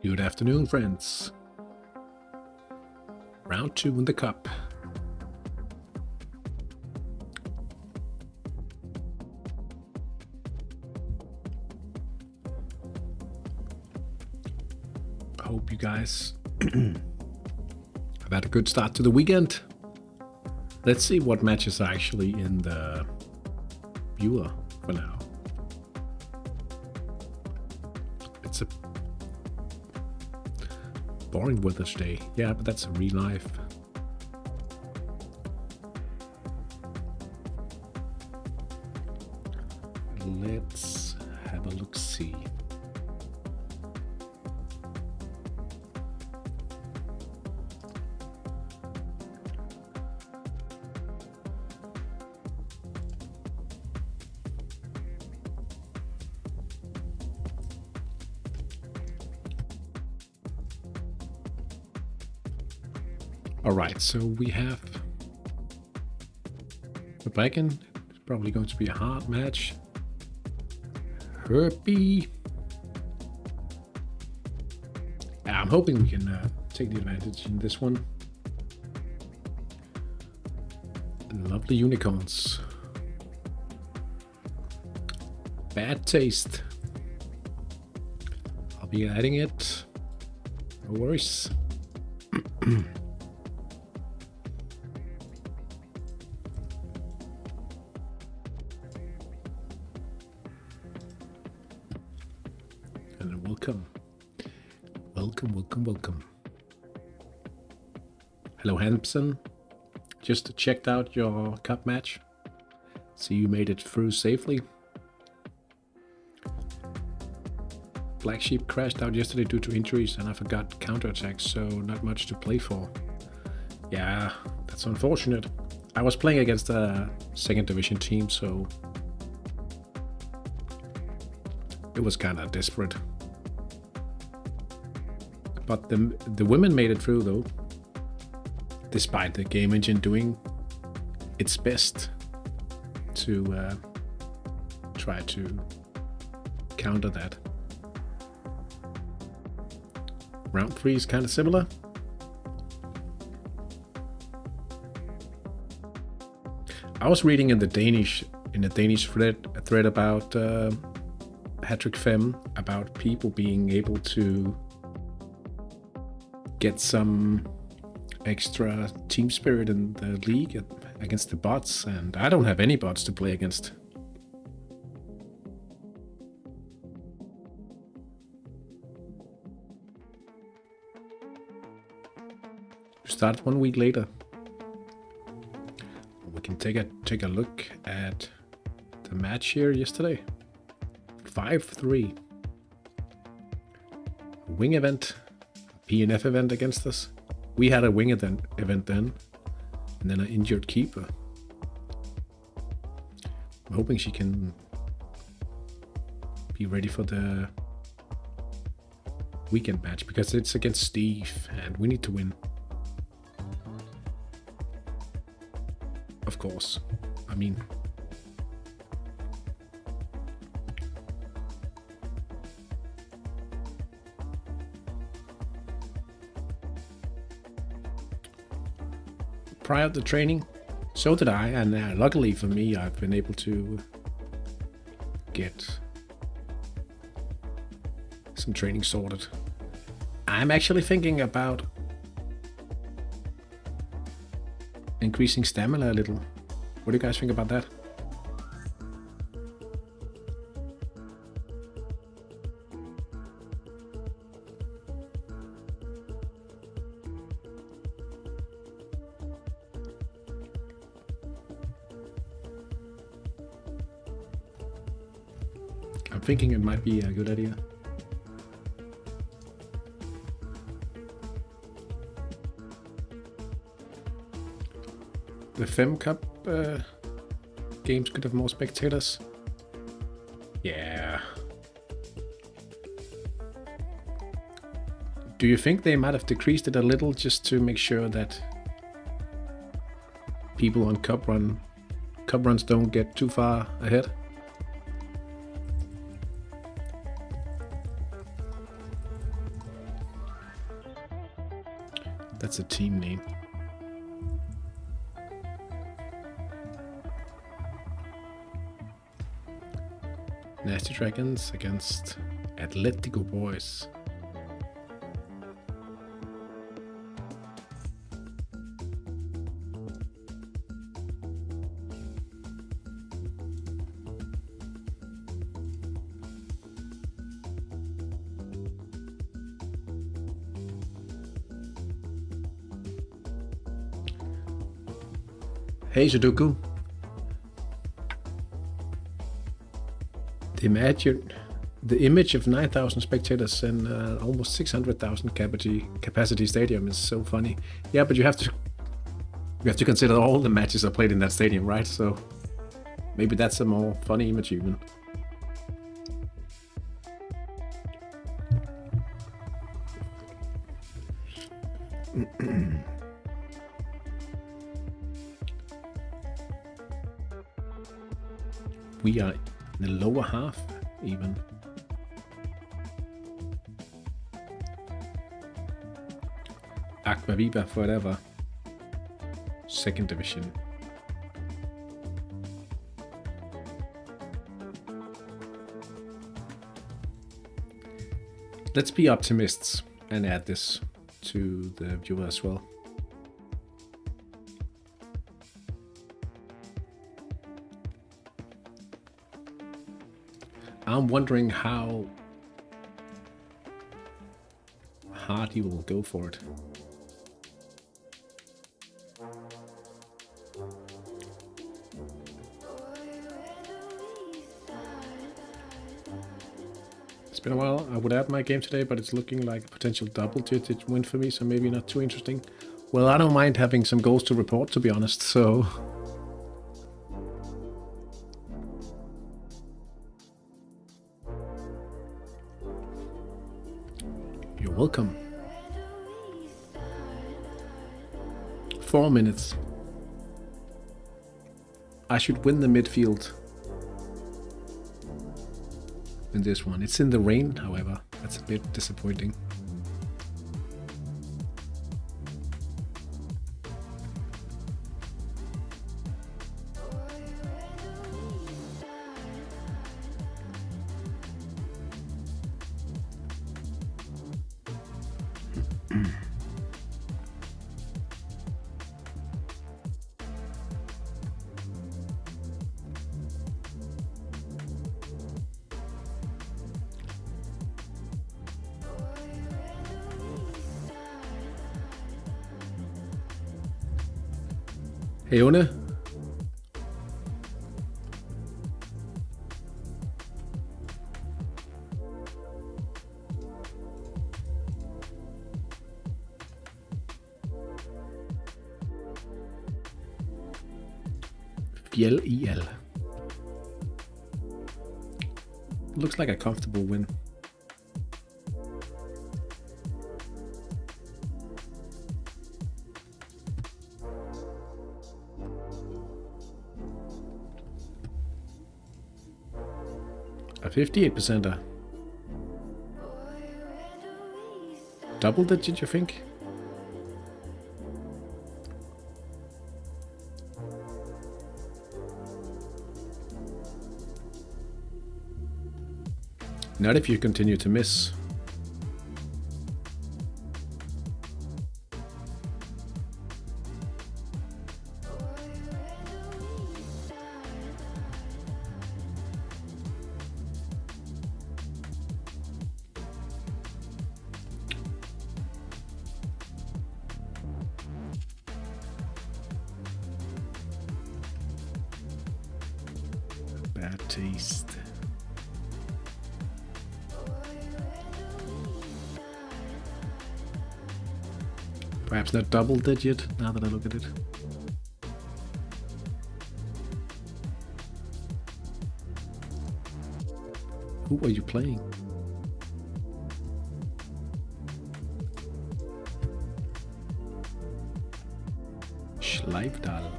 Good afternoon, friends. Round 2 in the cup. I hope you guys have had a good start to the weekend. Let's see what matches are actually in the viewer for now. It's a boring weather today. Yeah, but that's real life. Let's have a look-see. All right, so we have the Bracken. It's probably going to be a hard match. Herbie. Yeah, I'm hoping we can take the advantage in this one. Lovely unicorns. Bad taste. I'll be adding it. No worries. Welcome. Hello, Hampson. Just checked out your cup match. See you made it through safely. Black Sheep crashed out yesterday due to injuries and I forgot counterattacks, so not much to play for. Yeah, that's unfortunate. I was playing against a second division team, so it was kind of desperate. But the women made it through though, despite the game engine doing its best to try to counter that. Round 3 is kind of similar. I was reading in the Danish thread about Hattrick Fem, about people being able to get some extra team spirit in the league against the bots, and I don't have any bots to play against. We start 1 week later. We can take a look at the match here yesterday. 5-3. Wing event. PNF event against us. We had a wing event then, and then an injured keeper. I'm hoping she can be ready for the weekend match because it's against Steve and we need to win. Of course. I mean, prior to training. So did I, and luckily for me, I've been able to get some training sorted. I'm actually thinking about increasing stamina a little. What do you guys think about that? I'm thinking it might be a good idea. The Fem Cup games could have more spectators. Yeah. Do you think they might have decreased it a little just to make sure that people on cup runs don't get too far ahead? That's a team name. Nasty Dragons against Atletico Boys. Hey Sudoku. The image of 9,000 spectators and almost 600,000 capacity stadium is so funny. Yeah, but you have to consider all the matches are played in that stadium, right? So maybe that's a more funny image even. We are in the lower half even. Aquaviva forever. Second division. Let's be optimists and add this to the viewer as well. I'm wondering how hard he will go for it. It's been a while. I would add my game today, but it's looking like a potential double-digit win for me, so maybe not too interesting. Well, I don't mind having some goals to report, to be honest, so... You're welcome. 4 minutes. I should win the midfield in this one. It's in the rain, however. That's a bit disappointing. Hey, One. Fjell IL. Looks like a comfortable win. A 58%er. Double digit, you think? Not if you continue to miss. Bad taste. Perhaps not double digit, now that I look at it. Who are you playing? Schleifdahl.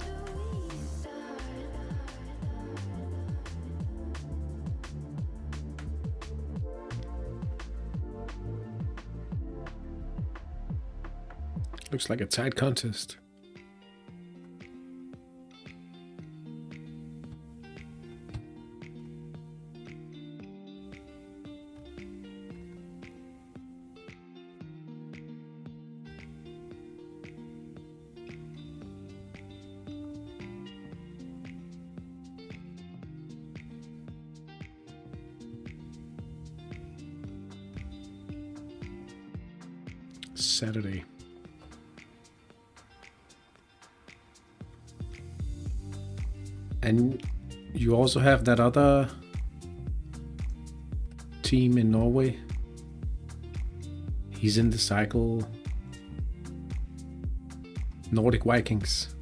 Looks like a tight contest. Saturday. And you also have that other team in Norway. He's in the cycle. Nordic Vikings.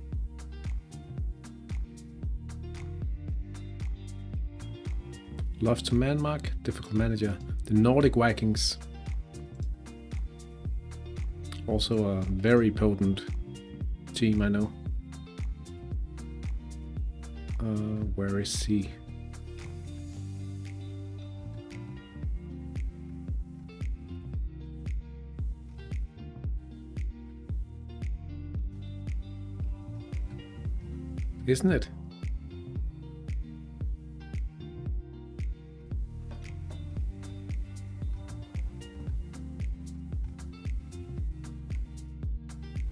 Loves to man mark, difficult manager. The Nordic Vikings. Also a very potent team, I know. Where is he? Isn't it?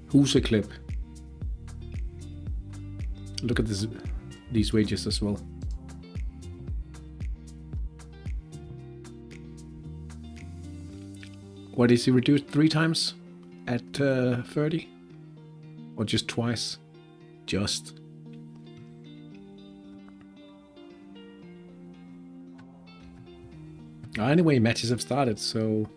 Who's a clip? Look at this. These wages as well. What is he reduced 3 times at 30? Or just twice? Just. Anyway, matches have started, so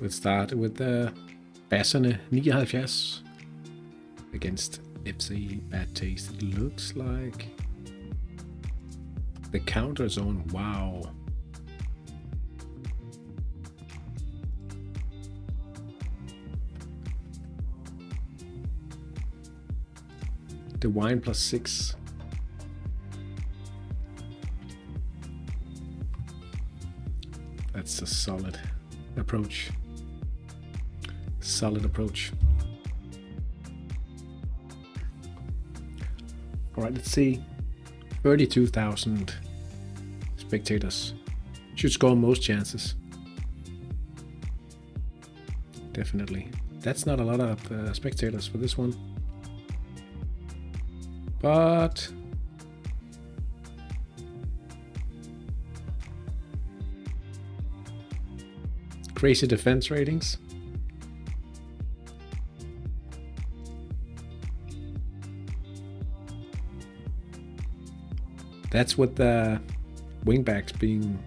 we'll start with the Basserne 79 against FC Bad Taste. It looks like the counter zone. Wow. The wine +6. That's a solid approach. Solid approach. All right, let's see. 32,000 spectators. Should score most chances. Definitely. That's not a lot of spectators for this one. But crazy defense ratings. That's with the wingbacks being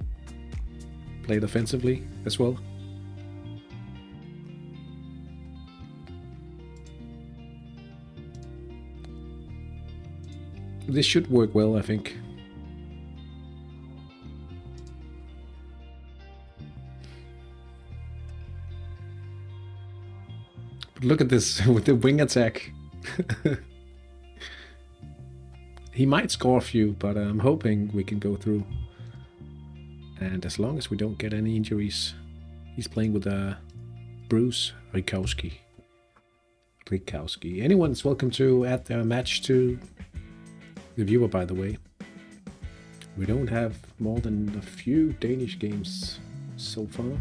played offensively as well. This should work well, I think. But look at this with the wing attack. He might score a few, but I'm hoping we can go through. And as long as we don't get any injuries, he's playing with a Bruce Rikowski. Anyone's welcome to add their match to the viewer, by the way. We don't have more than a few Danish games so far.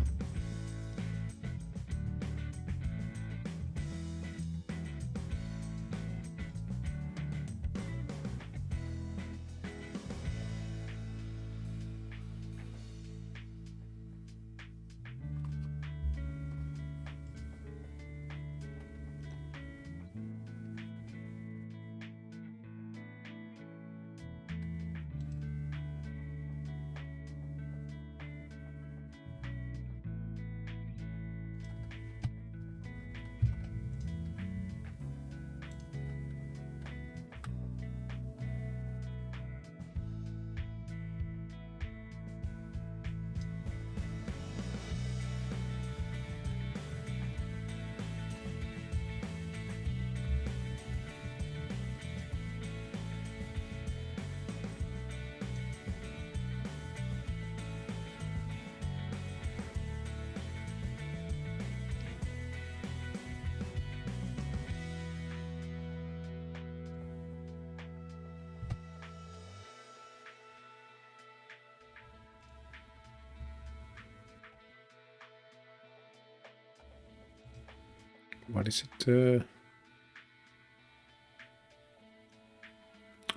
What is it?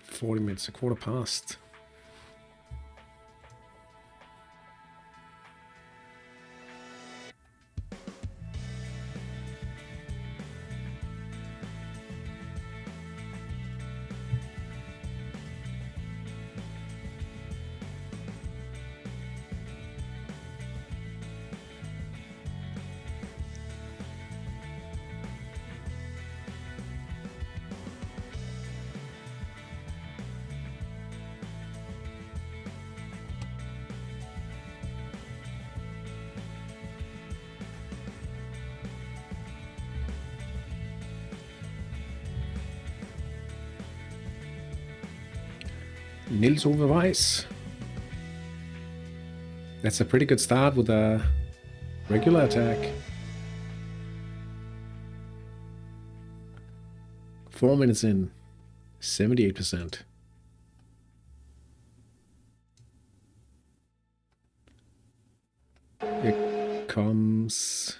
40 minutes, a quarter past. Nils Ove Weiss. That's a pretty good start with a regular attack. 4 minutes in, 78%. Here comes...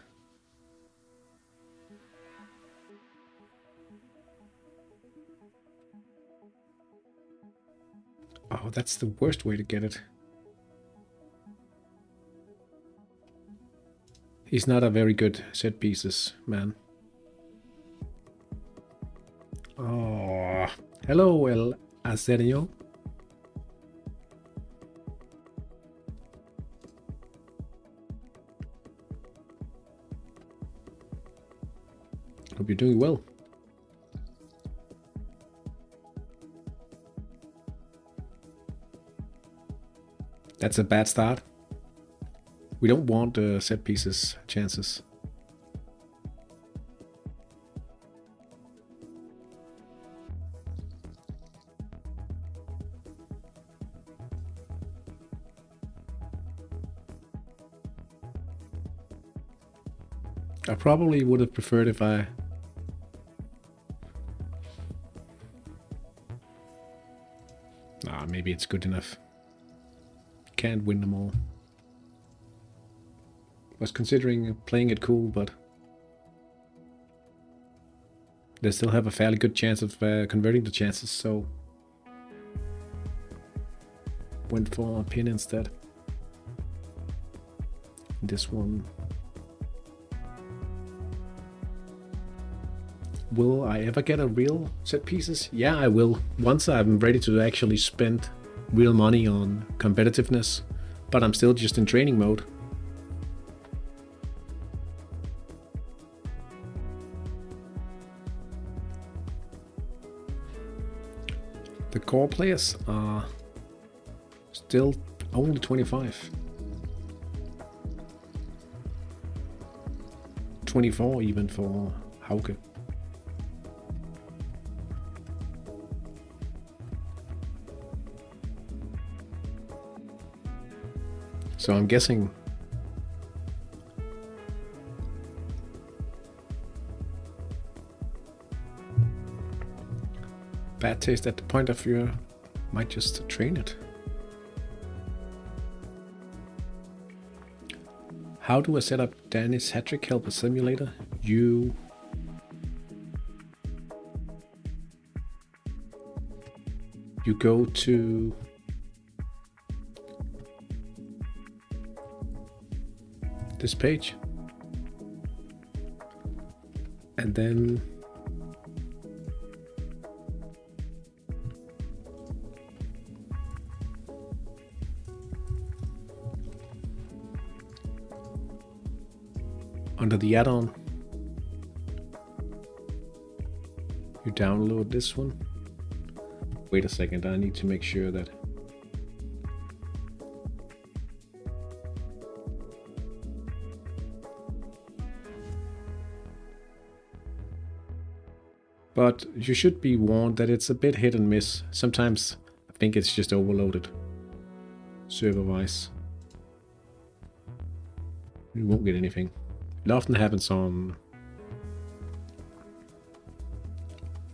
Oh, that's the worst way to get it. He's not a very good set pieces man. Oh, hello, El Aserio. Hope you're doing well. That's a bad start. We don't want set pieces chances. I probably would have preferred if I... maybe it's good enough. Can't win them all. Was considering playing it cool, but they still have a fairly good chance of converting the chances, so went for a pin instead. This one. Will I ever get a real set pieces? Yeah, I will. Once I'm ready to actually spend real money on competitiveness, but I'm still just in training mode. The core players are still only 25. 24 even for Hauke. So I'm guessing bad taste at the point of your might just train it. How do I set up Danny's Hattrick Helper Simulator? You go to this page and then under the add-on you download this one. Wait a second, I need to make sure that but you should be warned that it's a bit hit and miss. Sometimes I think it's just overloaded server-wise. You won't get anything. It often happens on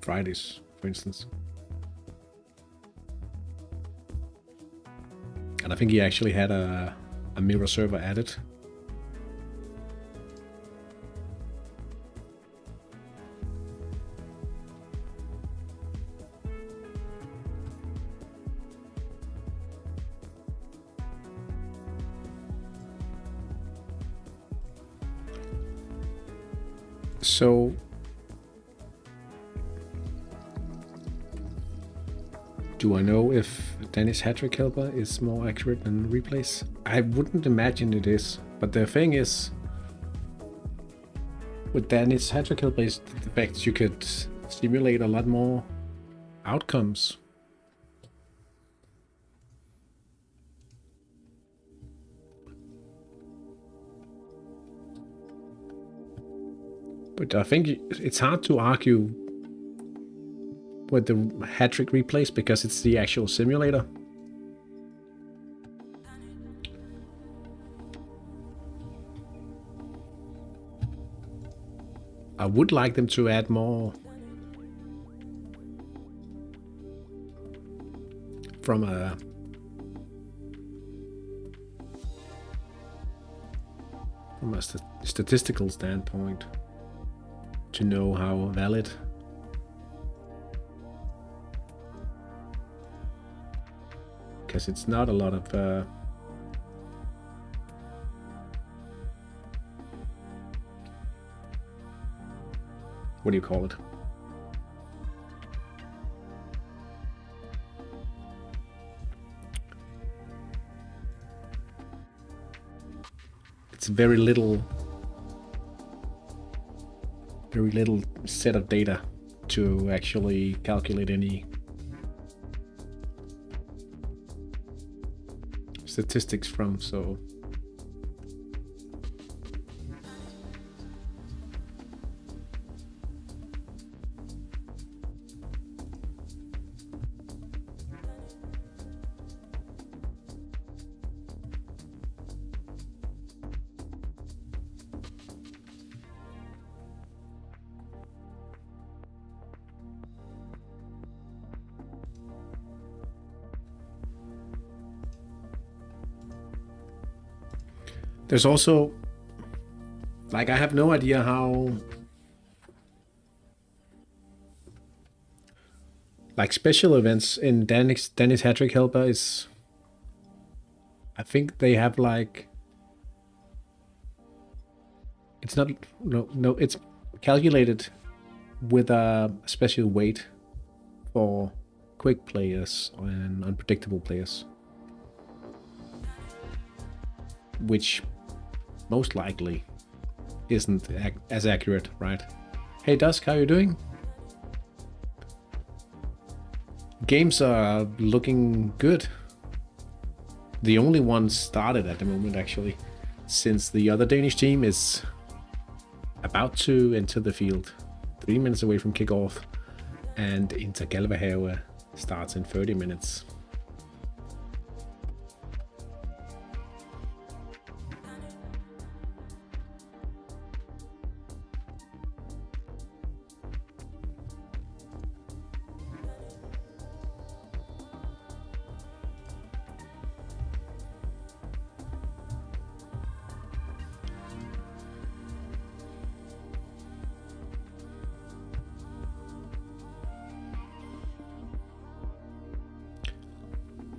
Fridays, for instance. And I think he actually had a mirror server added. So do I know if Danny's Hattrick Helper is more accurate than replays? I wouldn't imagine it is, but the thing is with Danny's Hattrick Helper is the fact that you could simulate a lot more outcomes. But I think it's hard to argue with the Hattrick replays because it's the actual simulator. I would like them to add more from a statistical standpoint to know how valid because it's not a lot of what do you call it? It's very little set of data to actually calculate any statistics from, so there's also, like, I have no idea how, like, special events in Danny's Hattrick Helper is, I think they have like, it's not, no, it's calculated with a special weight for quick players and unpredictable players, which most likely isn't as accurate, right? Hey Dusk, how you doing? Games are looking good. The only one started at the moment, actually, since the other Danish team is about to enter the field, 3 minutes away from kickoff, and Intergalvahave starts in 30 minutes.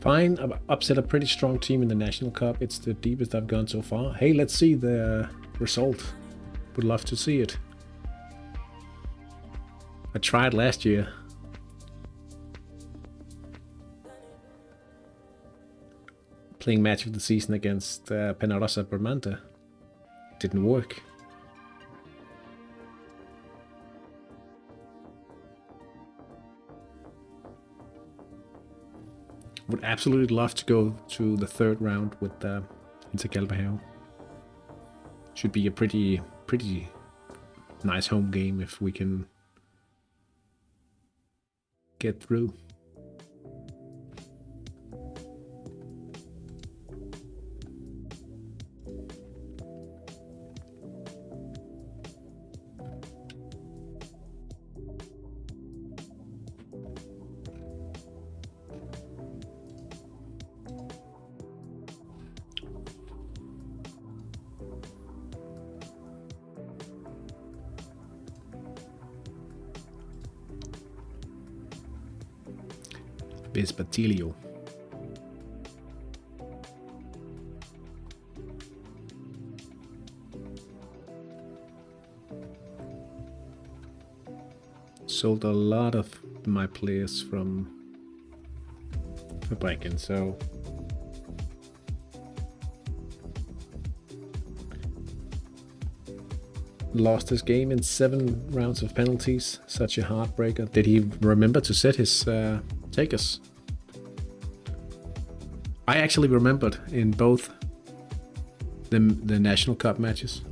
Fine, I've upset a pretty strong team in the National Cup. It's the deepest I've gone so far. Hey, let's see the result. Would love to see it. I tried last year. Playing match of the season against Penarrosa Bramante. Didn't work. Would absolutely love to go to the third round with Inter Galvao. Should be a pretty nice home game if we can get through. Vespatilio. Sold a lot of my players from Fabriken, so lost his game in 7 rounds of penalties. Such a heartbreaker. Did he remember to set his takers? I actually remembered in both the National Cup matches.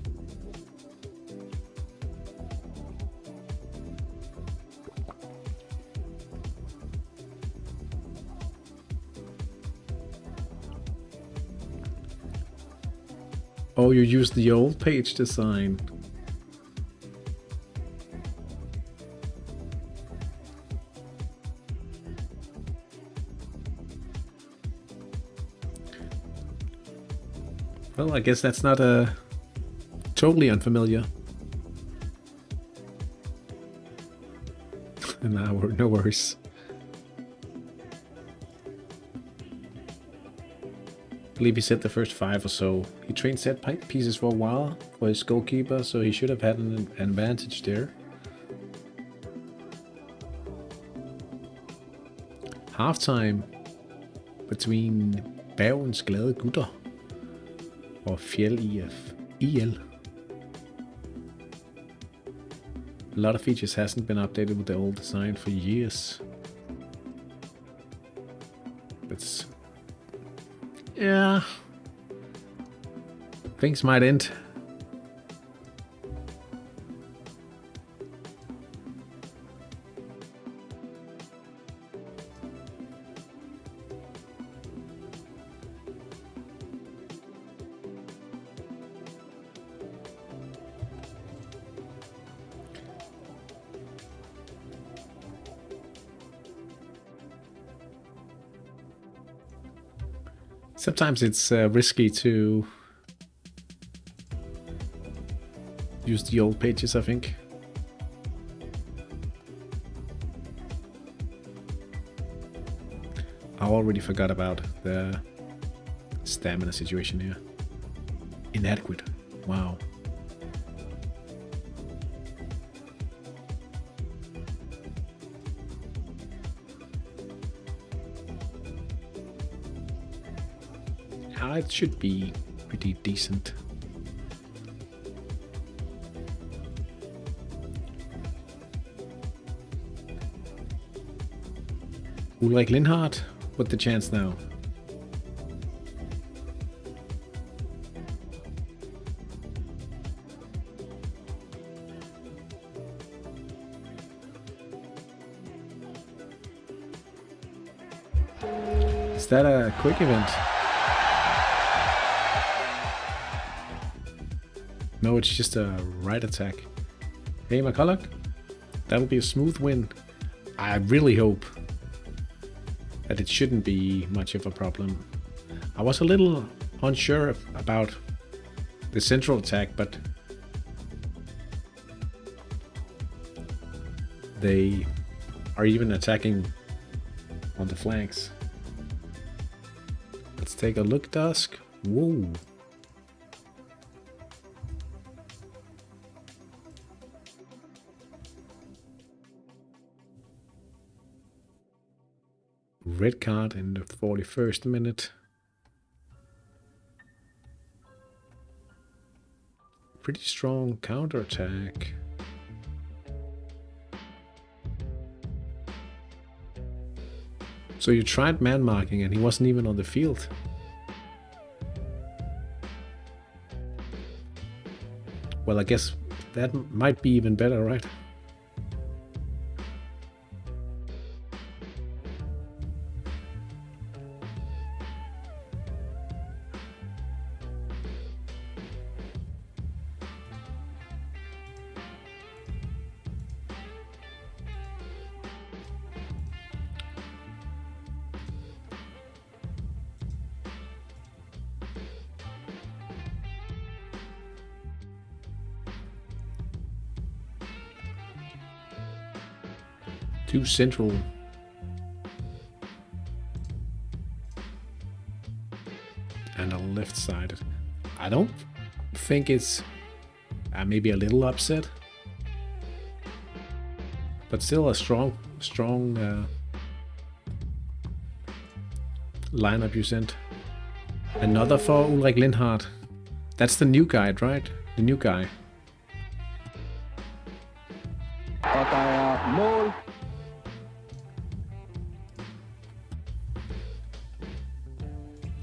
Oh, you used the old page design. Well, I guess that's not totally unfamiliar. No worries. I believe he set the first 5 or so. He trained set pieces for a while for his goalkeeper, so he should have had an advantage there. Halftime between Bergens Glade Gutter og Fjell IL. A lot of features hasn't been updated with the old design for years. That's... yeah. Things might end. Sometimes it's risky to use the old pages, I think. I already forgot about the stamina situation here. Inadequate. Wow. It should be pretty decent. Ulrik Lindhardt, what's the chance now? Is that a quick event? No, it's just a right attack. Hey, McCulloch, that'll be a smooth win. I really hope that it shouldn't be much of a problem. I was a little unsure about the central attack, but they are even attacking on the flanks. Let's take a look, Dusk. Whoa. Red card in the 41st minute. Pretty strong counterattack. So you tried man marking and he wasn't even on the field. Well, I guess that might be even better, right? Too central. And a left side. I don't think it's maybe a little upset. But still a strong lineup you sent. Another for Ulrik Lindhardt. That's the new guy, right? The new guy. Og der er mål.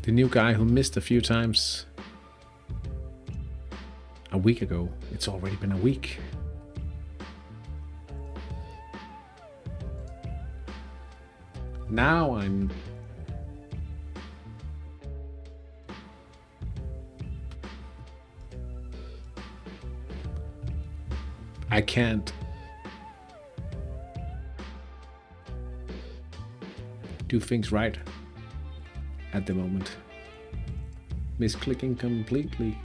The new guy who missed a few times a week ago. It's already been a week. Now I can't do things right at the moment. Misclicking completely.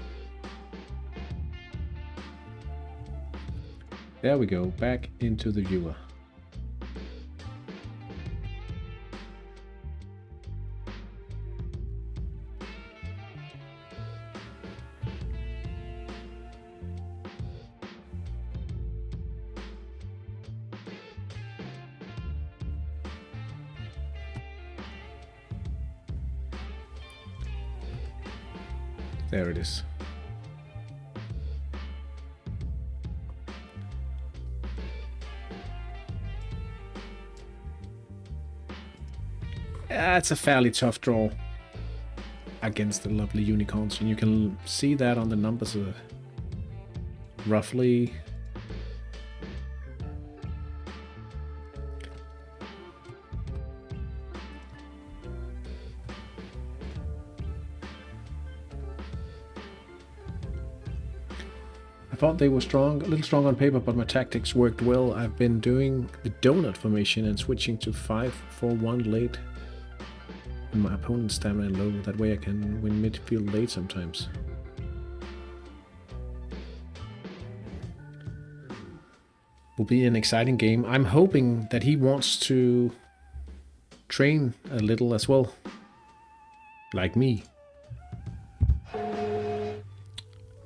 There we go, back into the viewer. There it is. It's a fairly tough draw against the lovely unicorns, and you can see that on the numbers roughly. I thought they were strong, a little strong on paper, but my tactics worked well. I've been doing the donut formation and switching to 5-4-1 late. And my opponent's stamina low, that way I can win midfield late sometimes. Will be an exciting game. I'm hoping that he wants to train a little as well, like me.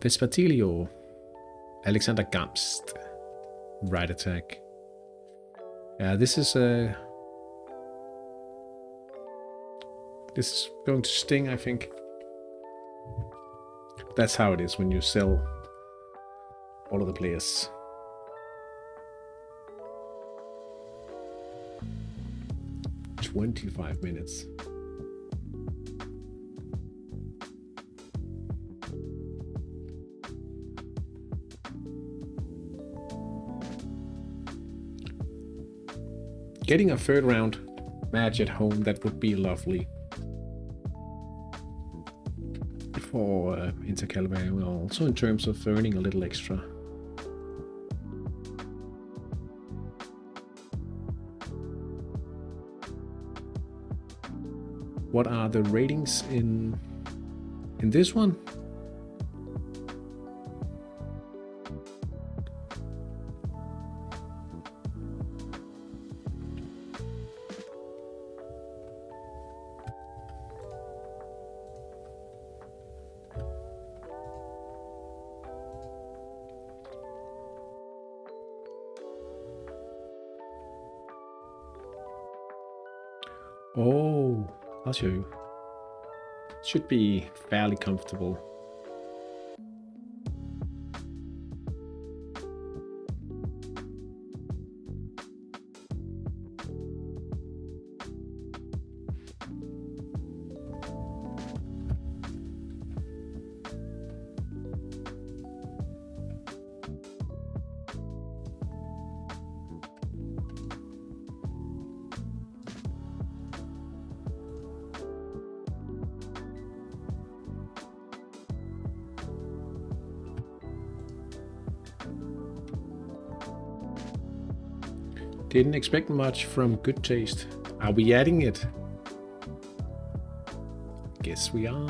Vespatilio. Alexander Gamst. Right attack. Yeah, this is going to sting, I think. That's how it is when you sell all of the players. "25 minutes. Getting a third round match at home, that would be lovely. For Intercalary, also in terms of earning a little extra. What are the ratings in this one? Oh, I'll show you. Should be fairly comfortable. Didn't expect much from Good Taste. Are we adding it? Guess we are.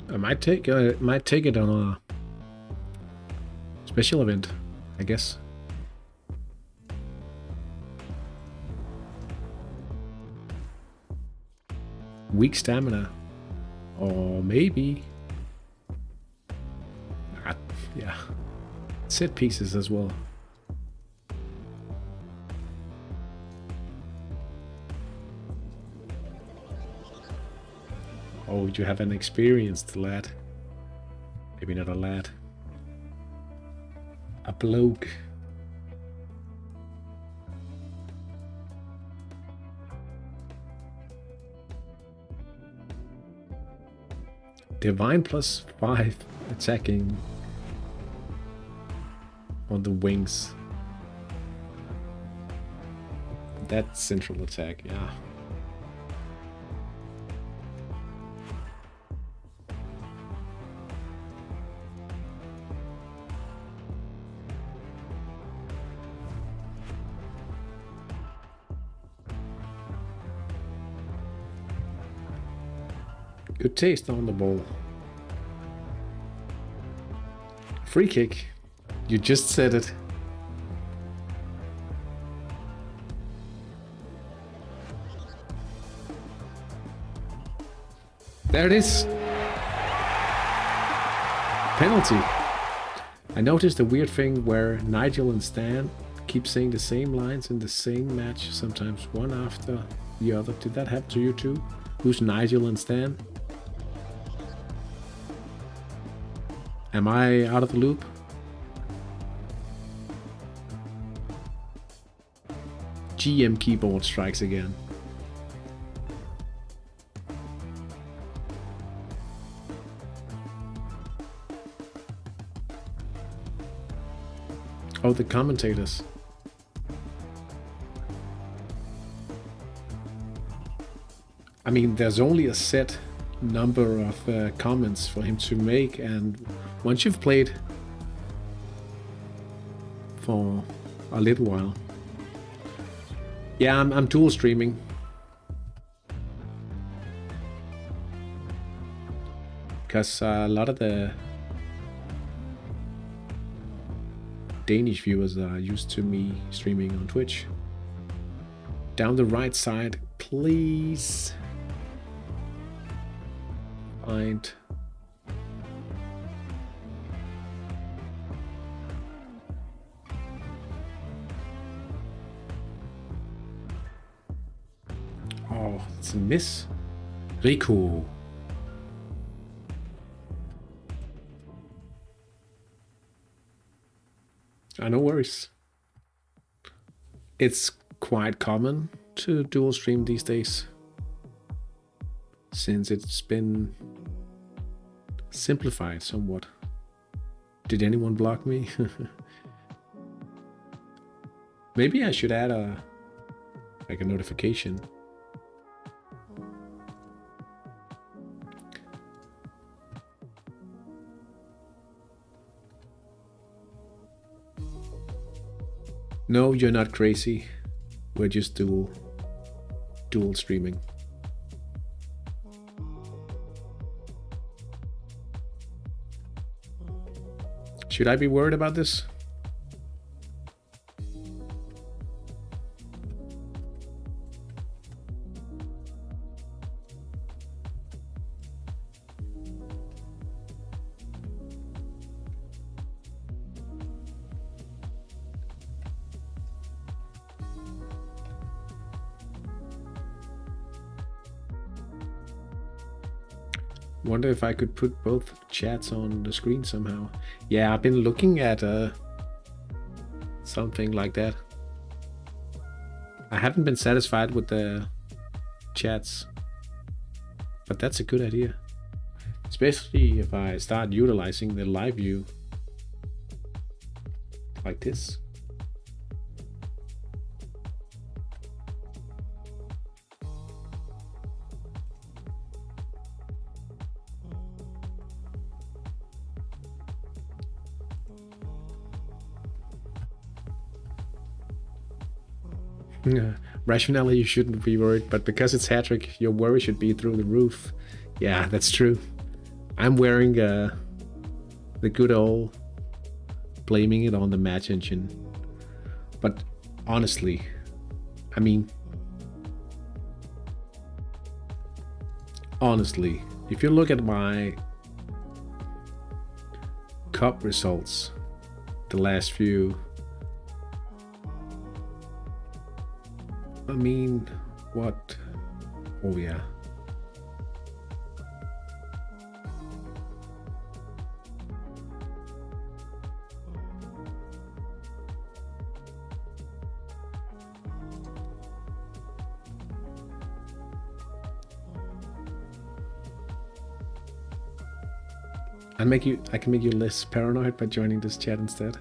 I might take it on a special event, I guess. Weak stamina, or maybe, yeah, set pieces as well. Oh, you have an experienced lad. Maybe not a lad. A bloke. Divine +5 attacking on the wings. That central attack, yeah. Good taste on the ball. Free kick. You just said it. There it is. Penalty. I noticed a weird thing where Nigel and Stan keep saying the same lines in the same match, sometimes one after the other. Did that happen to you too? Who's Nigel and Stan? Am I out of the loop? GM keyboard strikes again. Oh, the commentators. I mean, there's only a set number of comments for him to make, and once you've played for a little while. Yeah, I'm dual streaming. Because a lot of the Danish viewers are used to me streaming on Twitch. Down the right side, please find oh, it's a miss. Rico. No worries. It's quite common to dual stream these days, since it's been simplified somewhat. Did anyone block me? Maybe I should add a notification. No, you're not crazy. We're just dual streaming. Should I be worried about this? Wonder if I could put both chats on the screen somehow. Yeah, I've been looking at something like that. I haven't been satisfied with the chats, but that's a good idea. Especially if I start utilizing the live view like this. Rationally, you shouldn't be worried, but because it's Hattrick, your worry should be through the roof. Yeah, that's true. I'm wearing the good old blaming it on the match engine. But honestly, I mean, honestly, if you look at my cup results, the last few, I mean, what? Oh yeah. I can make you less paranoid by joining this chat instead.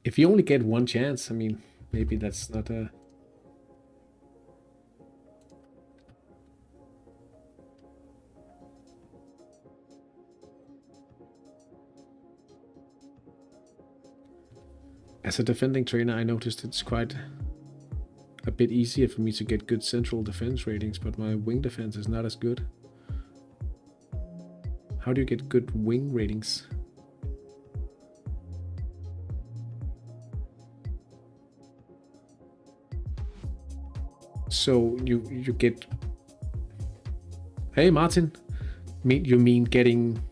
If you only get one chance, I mean, maybe that's not a... As a defending trainer, I noticed it's quite a bit easier for me to get good central defense ratings, but my wing defense is not as good. How do you get good wing ratings? So you get... Hey Martin, you mean getting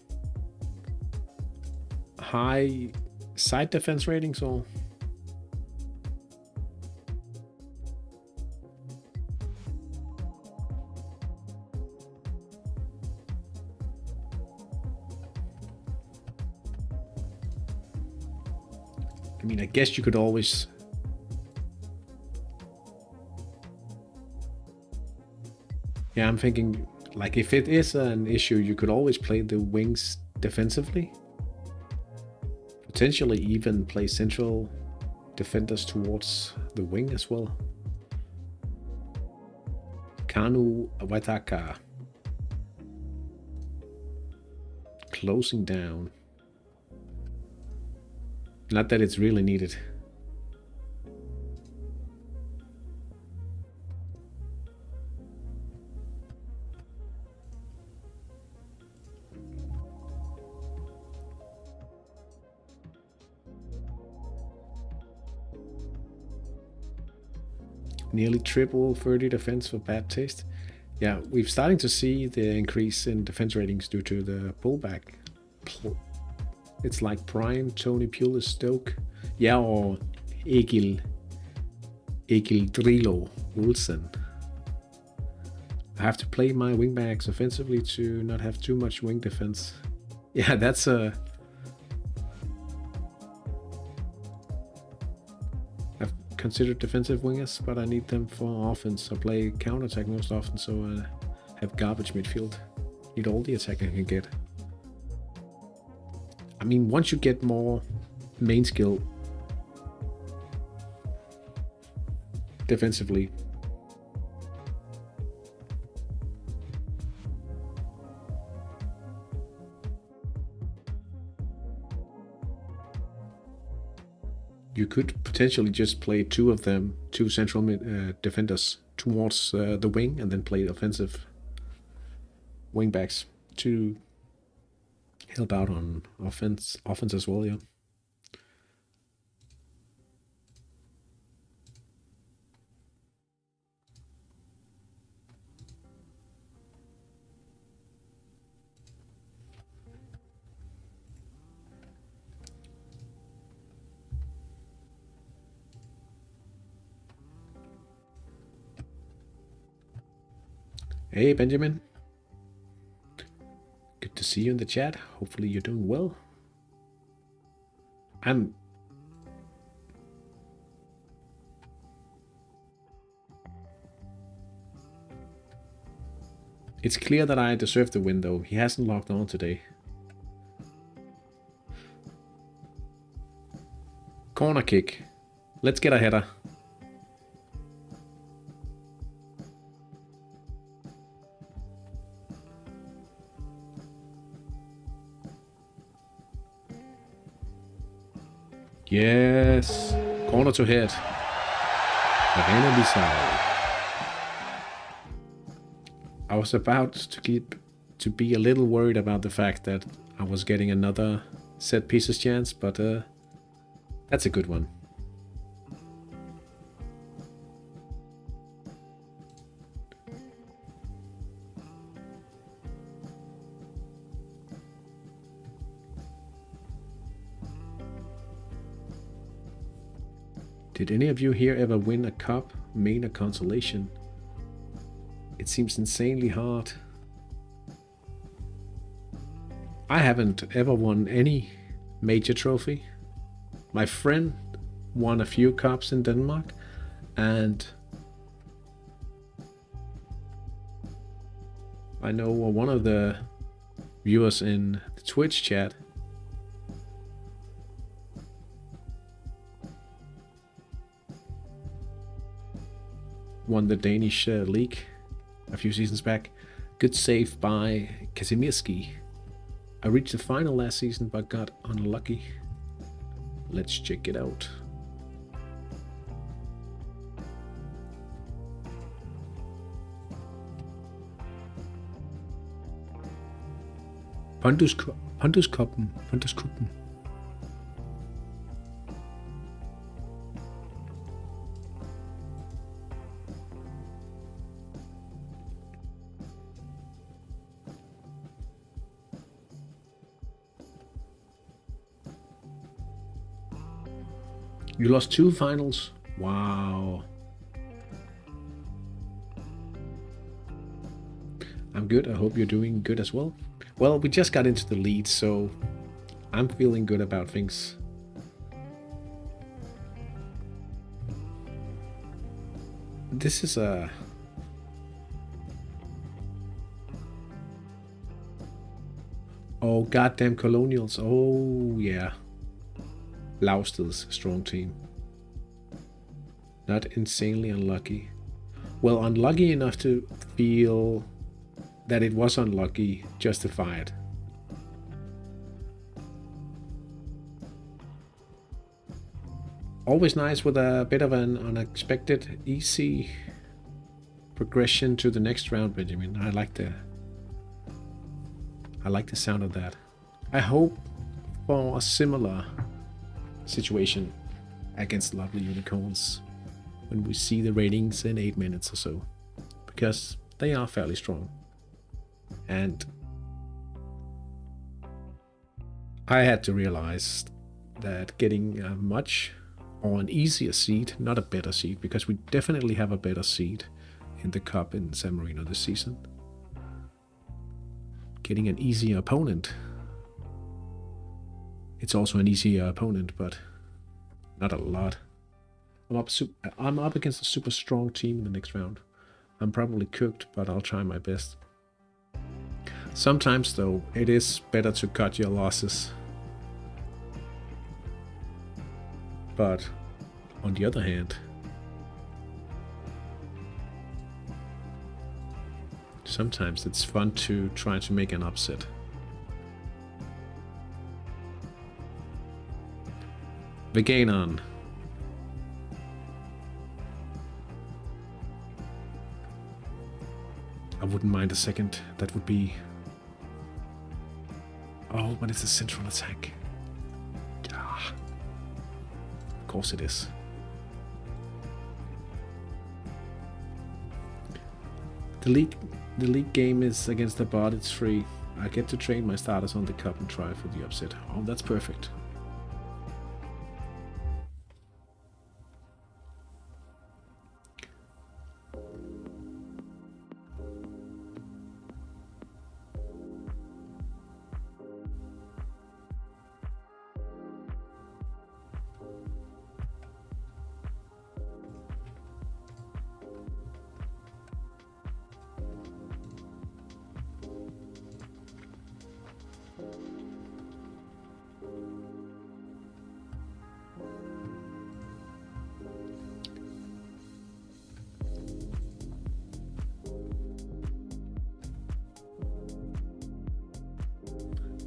high side defense ratings or? I mean, I guess you could always... Yeah, I'm thinking, like, if it is an issue, you could always play the wings defensively. Potentially even play central defenders towards the wing as well. Kanu Wataka. Closing down. Not that it's really needed. Nearly triple 30 defense for bad taste. Yeah, we're starting to see the increase in defense ratings due to the pullback. It's like Prime, Tony Pulis, Stoke. Yeah, or Egil Drilo Olsen. I have to play my wingbacks offensively to not have too much wing defense. Yeah, that's a... I've considered defensive wingers, but I need them for offense. I play counterattack most often, so I have garbage midfield. Need all the attack I can get. I mean, once you get more main skill defensively, You could potentially just play two of them, two central defenders towards the wing, and then play offensive wingbacks to help out on offense as well, yeah. Hey, Benjamin. Good to see you in the chat. Hopefully you're doing well. It's clear that I deserve the win, though. He hasn't logged on today. Corner kick. Let's get a header. Yes. Corner to head. Arena Bissau. I was about to be a little worried about the fact that I was getting another set pieces chance, but that's a good one. Did any of you here ever win a cup, main, or consolation? It seems insanely hard. I haven't ever won any major trophy. My friend won a few cups in Denmark, and I know one of the viewers in the Twitch chat won the Danish league a few seasons back. Good save by Kazimierski. I reached the final last season but got unlucky. Let's check it out. Ponduskuppen. You lost 2 finals? Wow. I'm good. I hope you're doing good as well. Well, we just got into the lead, so I'm feeling good about things. This is a... Oh, goddamn Colonials. Oh, yeah. Lausted's strong team. Not insanely unlucky. Well, unlucky enough to feel that it was unlucky, justified. Always nice with a bit of an unexpected, easy progression to the next round, Benjamin. I like the sound of that. I hope for a similar situation against Lovely Unicorns when we see the ratings in 8 minutes or so, because they are fairly strong. And I had to realize that getting a much or an easier seed, not a better seed, because we definitely have a better seed in the cup in San Marino this season. Getting an easier opponent. It's also an easier opponent, but not a lot. I'm up against a super strong team in the next round. I'm probably cooked, but I'll try my best. Sometimes, though, it is better to cut your losses. But on the other hand, sometimes it's fun to try to make an upset. Veganon, I wouldn't mind a second. That would be... Oh, but it's a central attack. Ah. Of course it is. The league game is against the bot, it's free. I get to train my starters on the cup and try for the upset. Oh, that's perfect.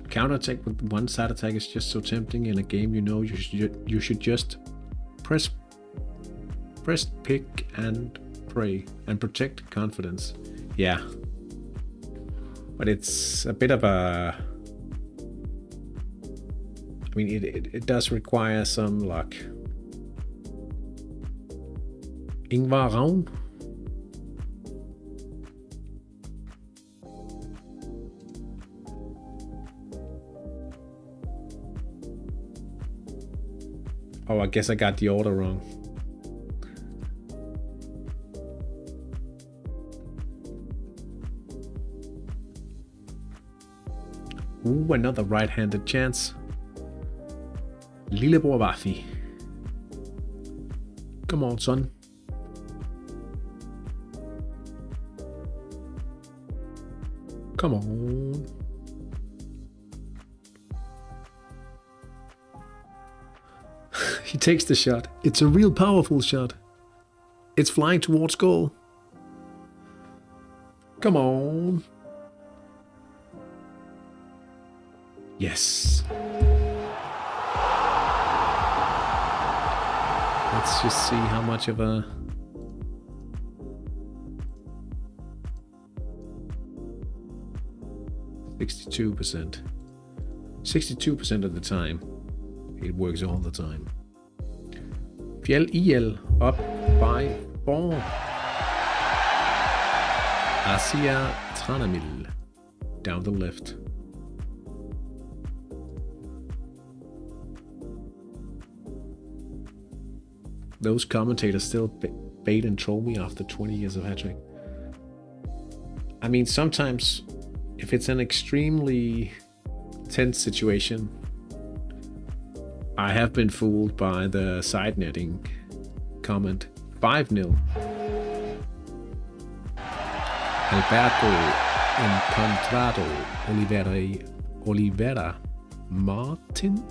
Counter-attack with one side attack is just so tempting in a game. You know you should just press pick and pray and protect confidence. Yeah, but it's a bit of a... I mean, it does require some luck. Ingvar Ravn. Oh, I guess I got the order wrong. Ooh, another right-handed chance. Lillebror Vafi. Come on, son. Come on. He takes the shot. It's a real powerful shot. It's flying towards goal. Come on. Yes. Let's just see how much of a... (62%). 62% of the time. It works all the time. Fjell IL up by 4. Asia Tranamil down the left. Those commentators still bait and troll me after 20 years of Hattrick. I mean, sometimes if it's an extremely tense situation, I have been fooled by the side netting comment. 5-0. Alberto Encontrado Oliveira Martino.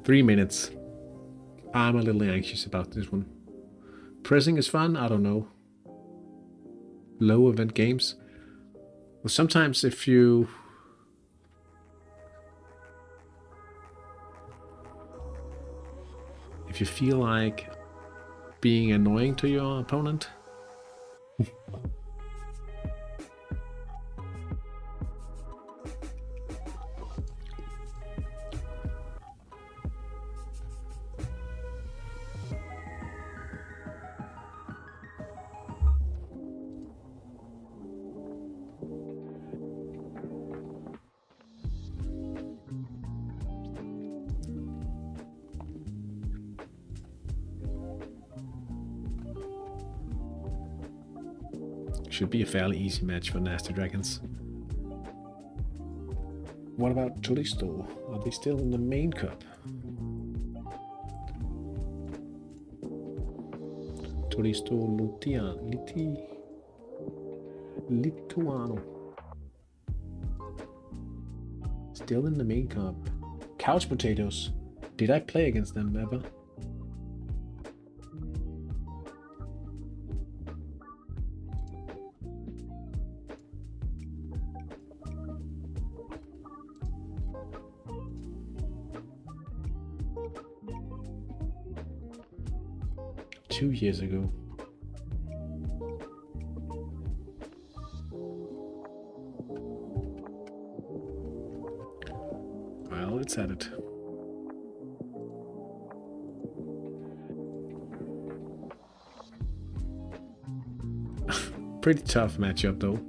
Three minutes. I'm a little anxious about this one. Pressing is fun, I don't know. Low event games. Well, sometimes if you feel like being annoying to your opponent, should be a fairly easy match for Nasty Dragons. What about Turisto? Are they still in the main cup? Turisto Lituano. Still in the main cup. Couch Potatoes. Did I play against them ever? Two years ago. Well, it's at it. Pretty tough matchup though.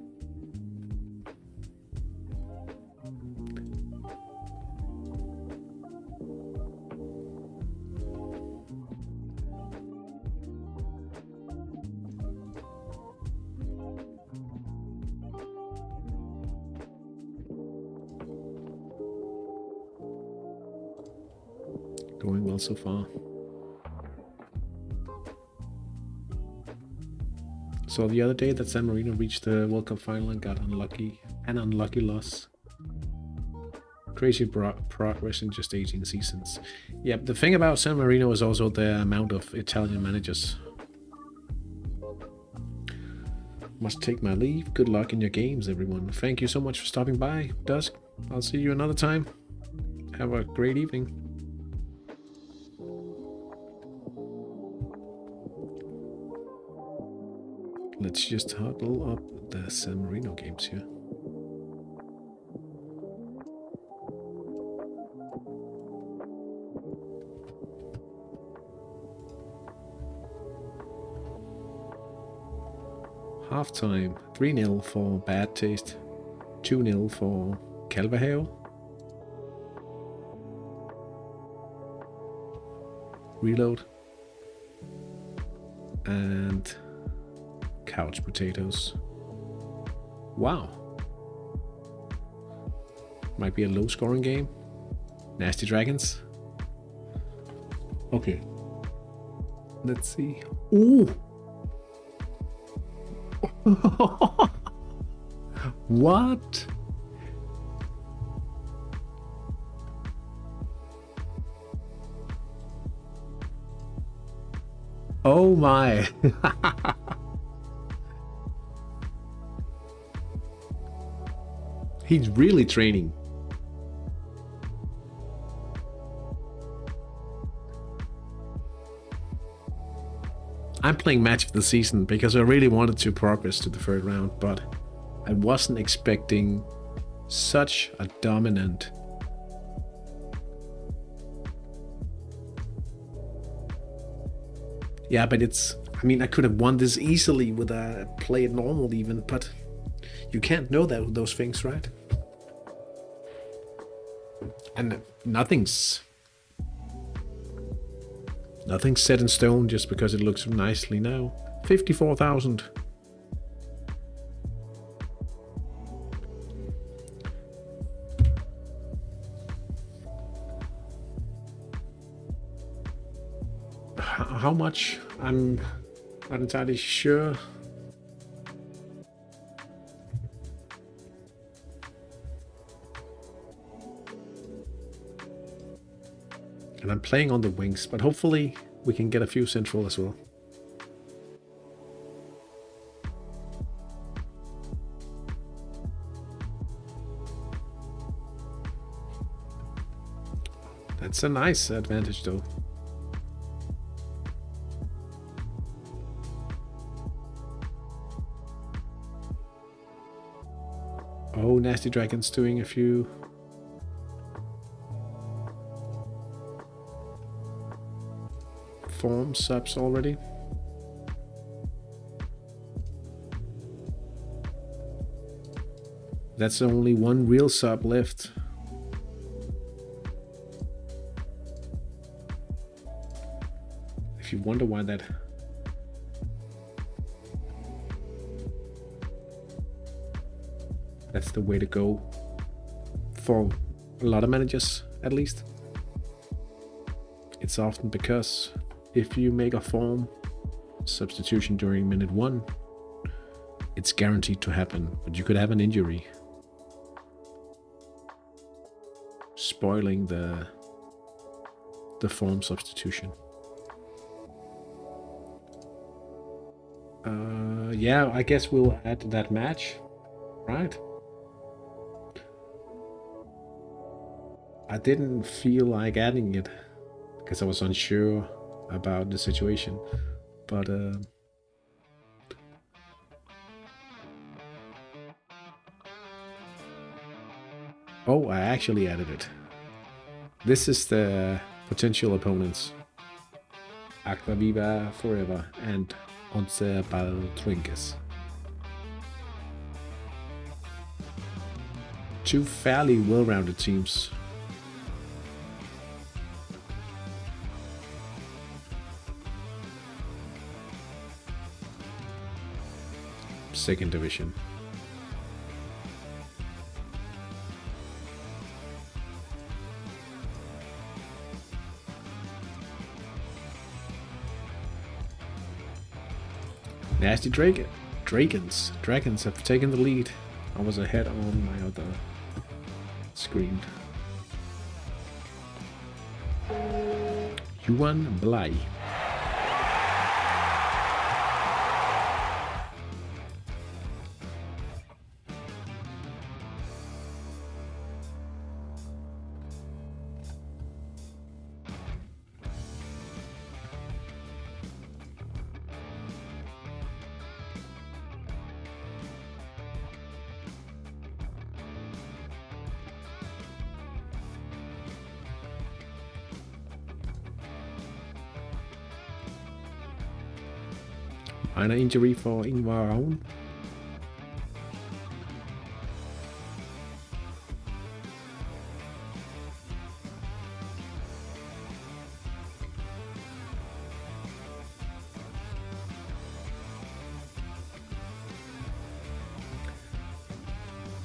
Going well so far. So the other day that San Marino reached the World Cup final and got unlucky. An unlucky loss. Crazy progress in just 18 seasons. Yeah, the thing about San Marino is also the amount of Italian managers. Must take my leave. Good luck in your games, everyone. Thank you so much for stopping by, Dusk. I'll see you another time. Have a great evening. Let's just huddle up the San Marino games here. Halftime, 3-0 for Bad Taste, 2-0 for Calvaheo. Reload. And Couch Potatoes. Wow. Might be a low scoring game. Nasty Dragons. Okay. Let's see. Ooh. What? Oh my. He's really training. I'm playing match of the season because I really wanted to progress to the third round, but I wasn't expecting such a dominant yeah, but it's, I mean, I could have won this easily with a play it normal even, but you can't know that with those things, right? And nothing's set in stone just because it looks nicely now. 54,000. How much? I'm not entirely sure. And I'm playing on the wings, but hopefully we can get a few central as well. That's a nice advantage though. Oh, Nasty Dragon's doing a few. Form subs already. That's only one real sub left. If you wonder why that. That's the way to go for a lot of managers, at least. It's often because if you make a form substitution during minute 1, it's guaranteed to happen, but you could have an injury. spoiling the form substitution. Yeah, I guess we'll add that match, right? I didn't feel like adding it because I was unsure about the situation, but oh, I actually added it. This is the potential opponents: Aqua Viva Forever and Once Baltrinques. Two fairly well-rounded teams. Second division. Nasty Dragons have taken the lead. I was ahead on my other screen. Yuan Blai. Minor injury for Ingvar Ravn.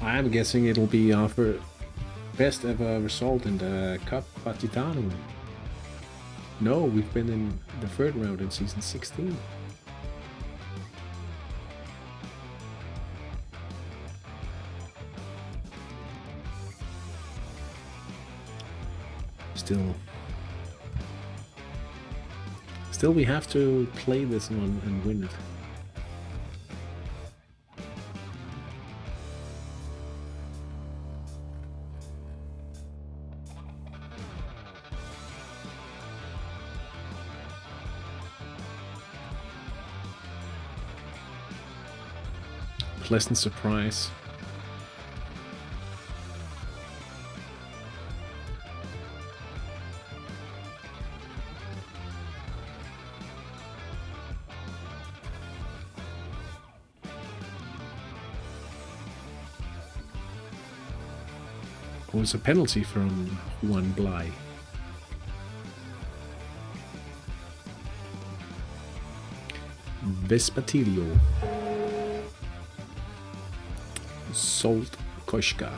I'm guessing it'll be our best ever result in the Cup Partitanum. No, we've been in the third round in season 16. Still we have to play this one and win it. Pleasant surprise. Oh, it's a penalty from Juan Blai. Vespatilio. Salt Koshka.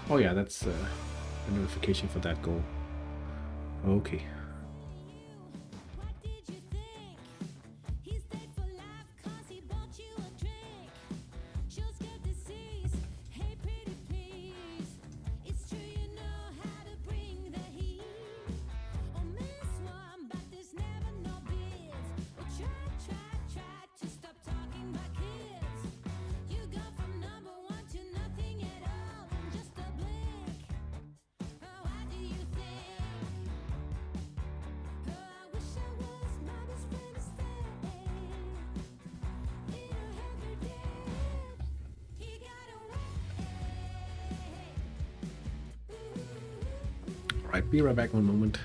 Oh yeah, that's a notification for that goal. Okay. Right, be right back one moment.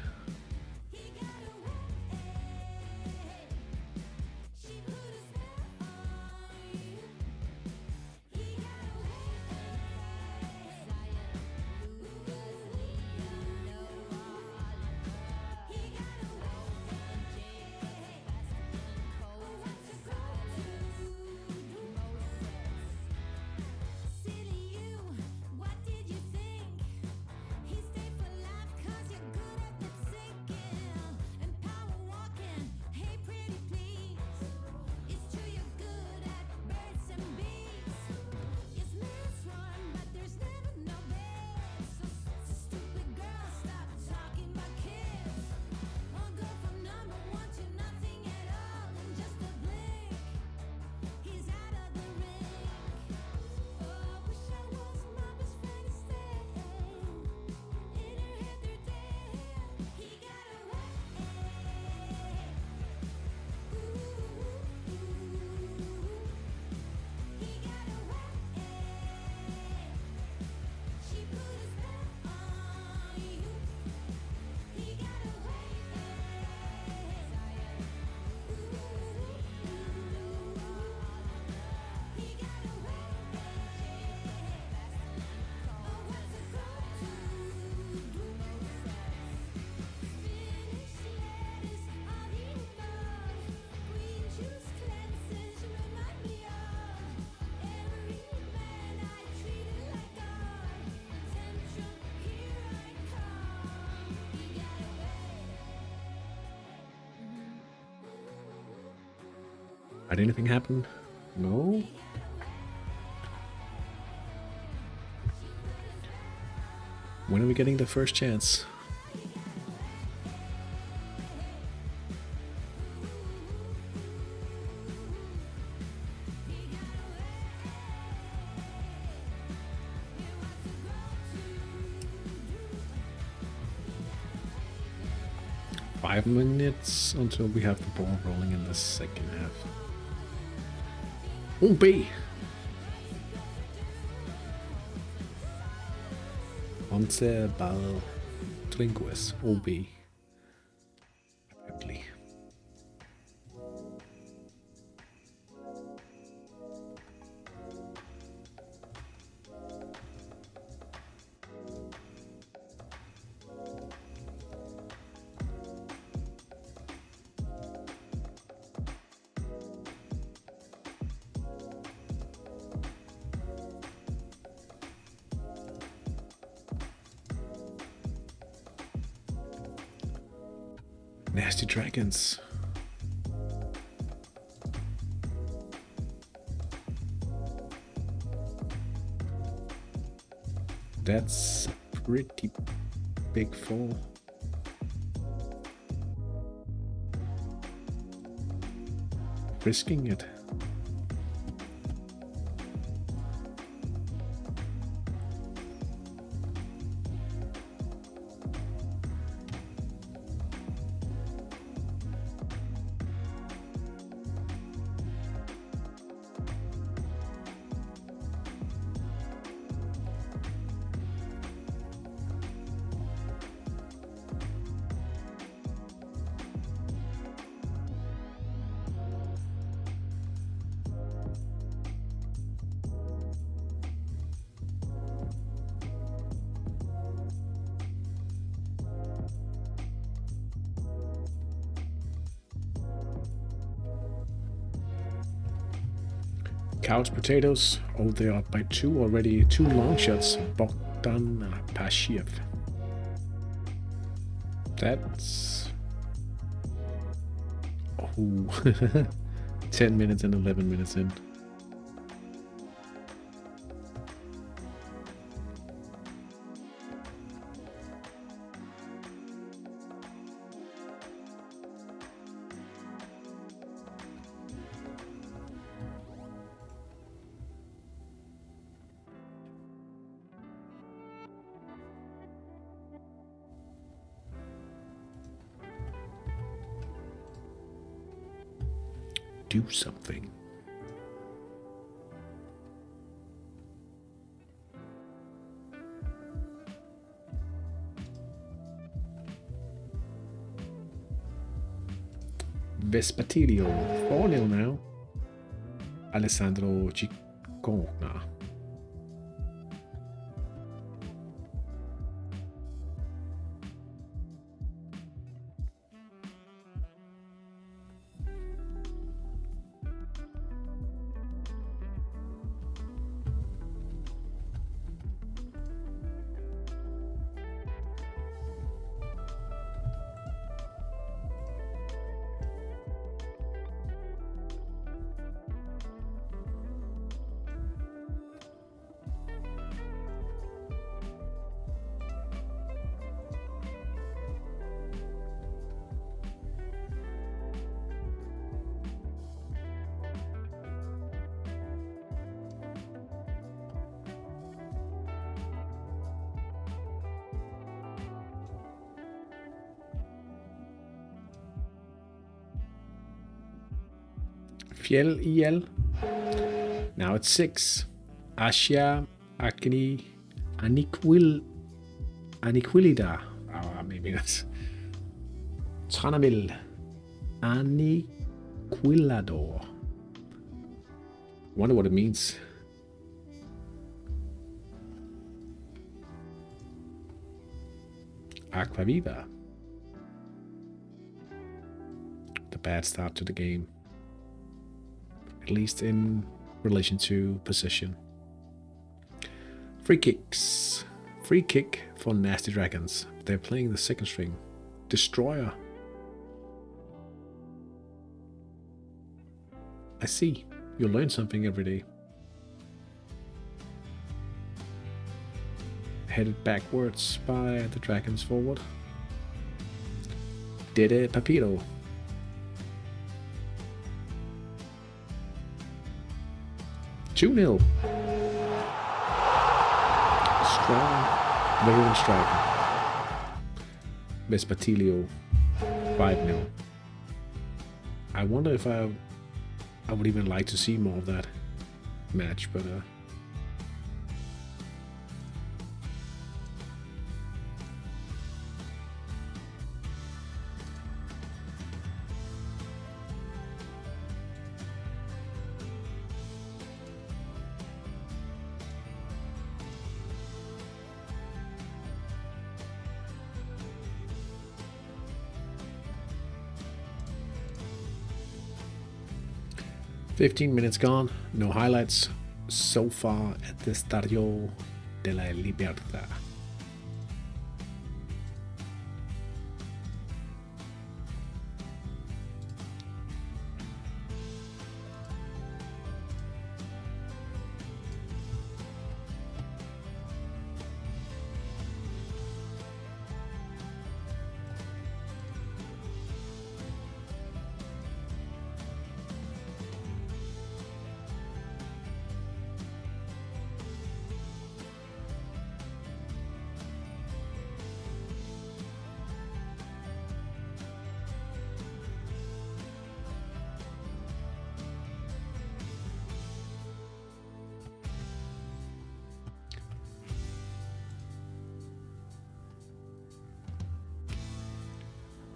Did anything happen? No? When are we getting the first chance? Five minutes until we have the ball rolling in the second half. B. Once ball trinquis. OB. Apparently. Nasty Dragons. That's a pretty big fall. Risking it. Couch potatoes. Oh, they're up by 2 already. 2 long shots. Bogdan Pashiev. That's... Oh. 10 minutes and 11 minutes in. Do something. Vespatilio, 4-0 now. Alessandro Ciccona. Fiel EL. Now it's 6. Asia Aniquilida. Maybe that's Tranamil Aniquilador. Wonder what it means. Aquaviva. The bad start to the game. At least in relation to position. Free kicks. Free kick for Nasty Dragons. They're playing the second string. Destroyer. I see. You learn something every day. Headed backwards by the dragons forward. Dede Papito. Two-0. Strong veteran striker. Vespatilio 5-0. I wonder if I would even like to see more of that match, but 15 minutes gone, no highlights so far at the Estadio de la Libertad.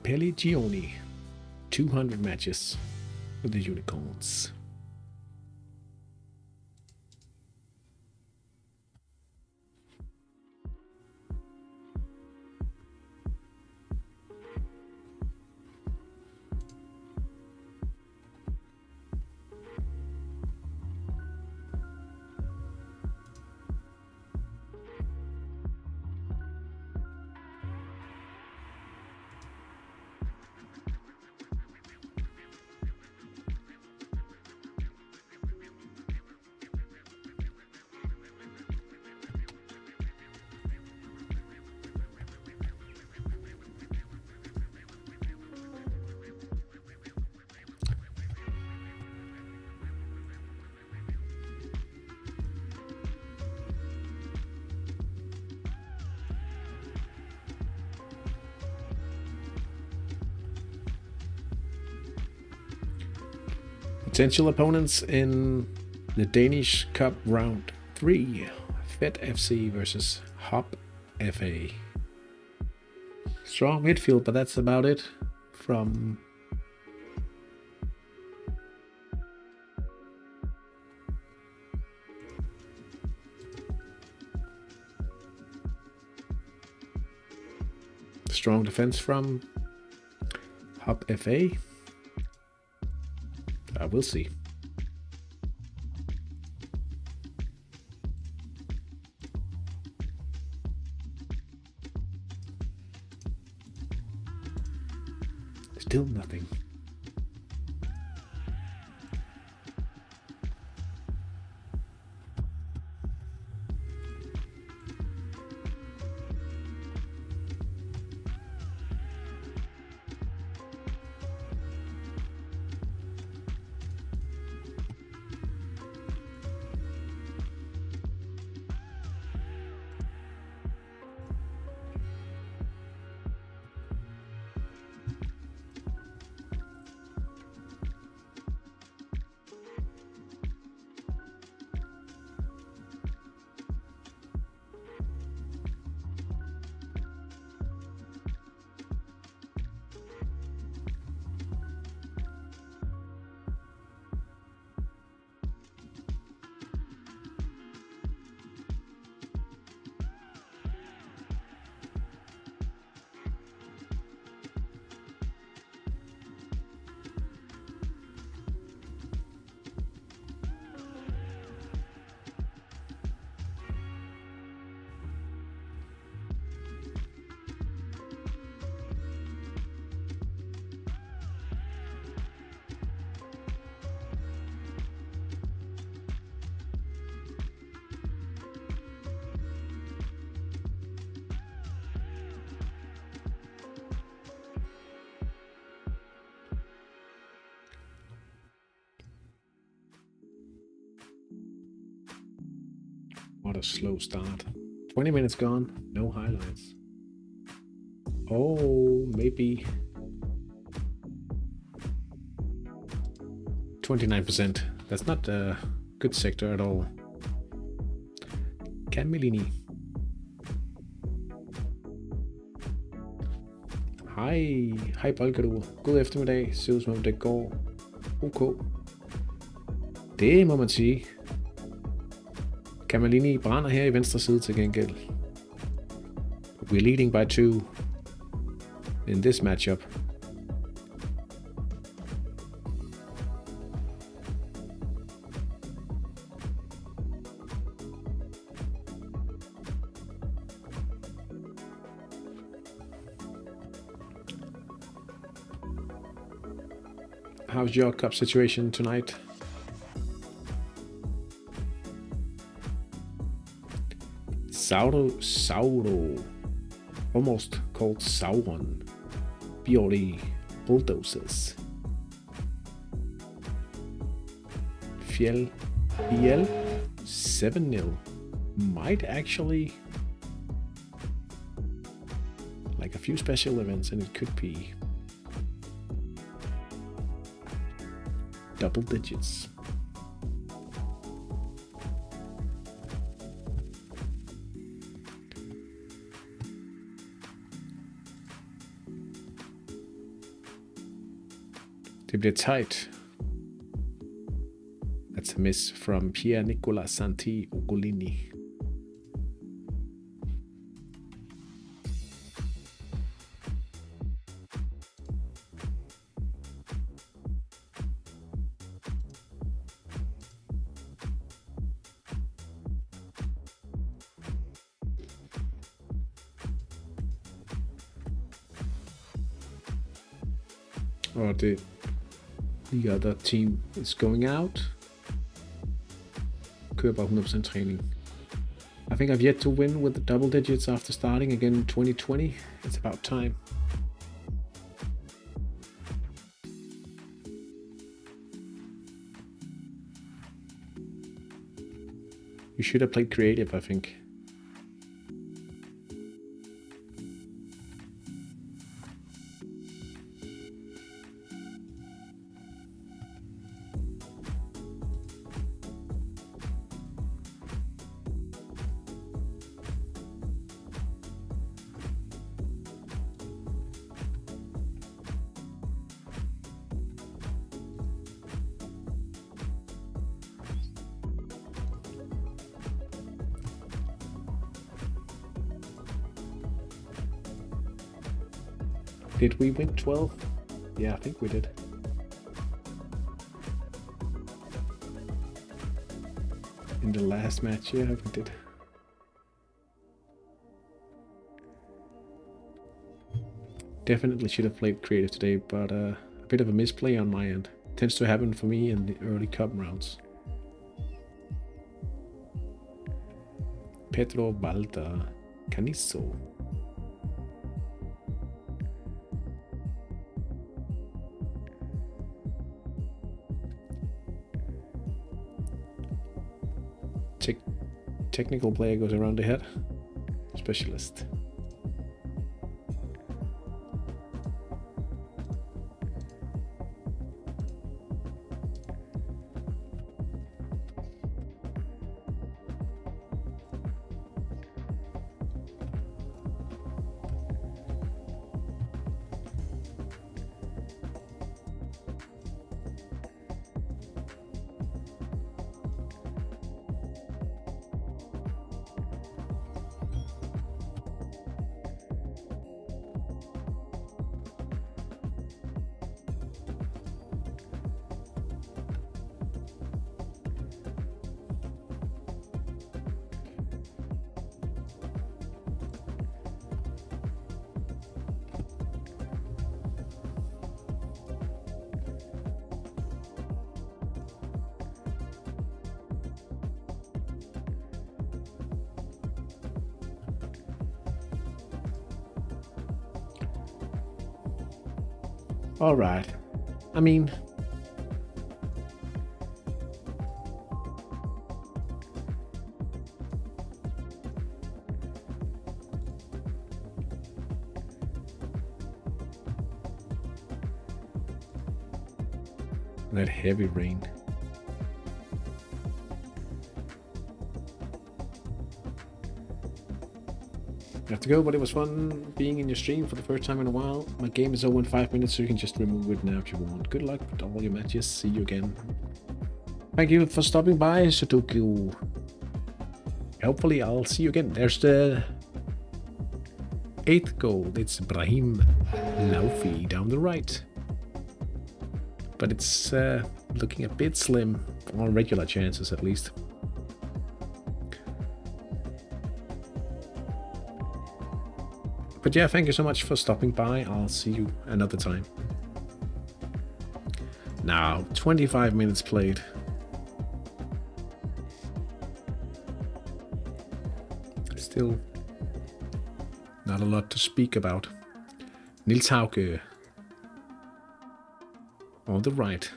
Peligioni, 200 matches with the Unicorns. Potential opponents in the Danish Cup Round 3. Fed FC versus Hop FA. Strong midfield, but that's about it from strong defense from Hop FA. We'll see. Still nothing. What a slow start. 20 minutes gone, no highlights. Oh, maybe 29%. That's not a good sector at all. Camillini. Hej Bolkedu. God eftermiddag. Ser ud som om det går ok. Det må man sige. Camillini brænder her i venstre side til gengæld. We're leading by 2 in this matchup. How's your cup situation tonight? Sauro. Almost called Sauron. Bioli bulldozers. Fiel 7-0. Might actually like a few special events, and it could be double digits. Det bliver tight. That's a miss from Pier Nicola Santi Ugolini. Or the other team is going out. Kører bare 100% træning. I think I've yet to win with the double digits after starting again in 2020. It's about time. You should have played creative, I think. Did we win 12? Yeah, I think we did. In the last match, yeah, we did. Definitely should have played creative today, but a bit of a misplay on my end. Tends to happen for me in the early cup rounds. Pedro Balda Canizo. Technical player goes around the head. Specialist. All right. I mean, That heavy rain. I have to go, but it was fun being in your stream for the first time in a while. My game is over in 5 minutes, so you can just remove it now if you want. Good luck with all your matches. See you again. Thank you for stopping by, Sudoku. Hopefully I'll see you again. There's the 8th goal. It's Brahim Laufi down the right. But it's looking a bit slim on regular chances at least. But yeah, thank you so much for stopping by. I'll see you another time. Now, 25 minutes played. Still not a lot to speak about. Niels Hauge on the right.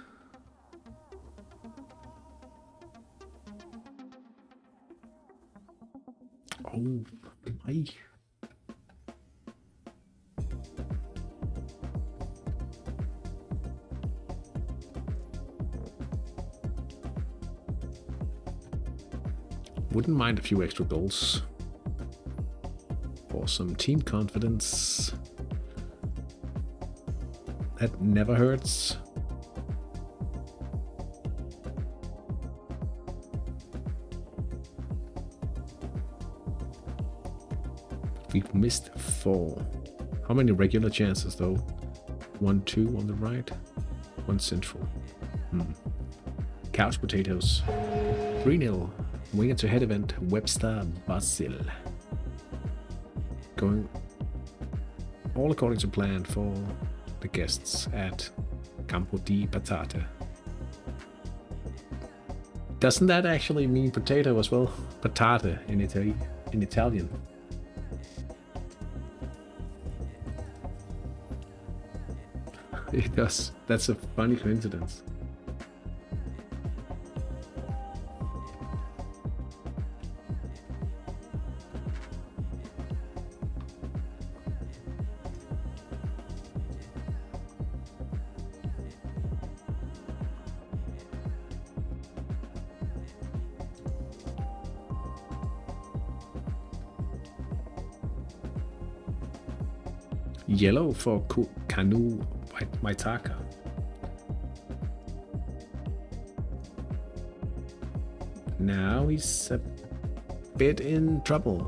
Oh, my. Wouldn't mind a few extra goals for some team confidence. That never hurts. We've missed 4. How many regular chances though? 1, 2 on the right, 1 central. Couch potatoes. 3-0. Winger to head event, Webster Basil. Going all according to plan for the guests at Campo di Patate. Doesn't that actually mean potato as well? Patate in Italian. It does. That's a funny coincidence. Yellow for Kanu Waitaka. Now he's a bit in trouble.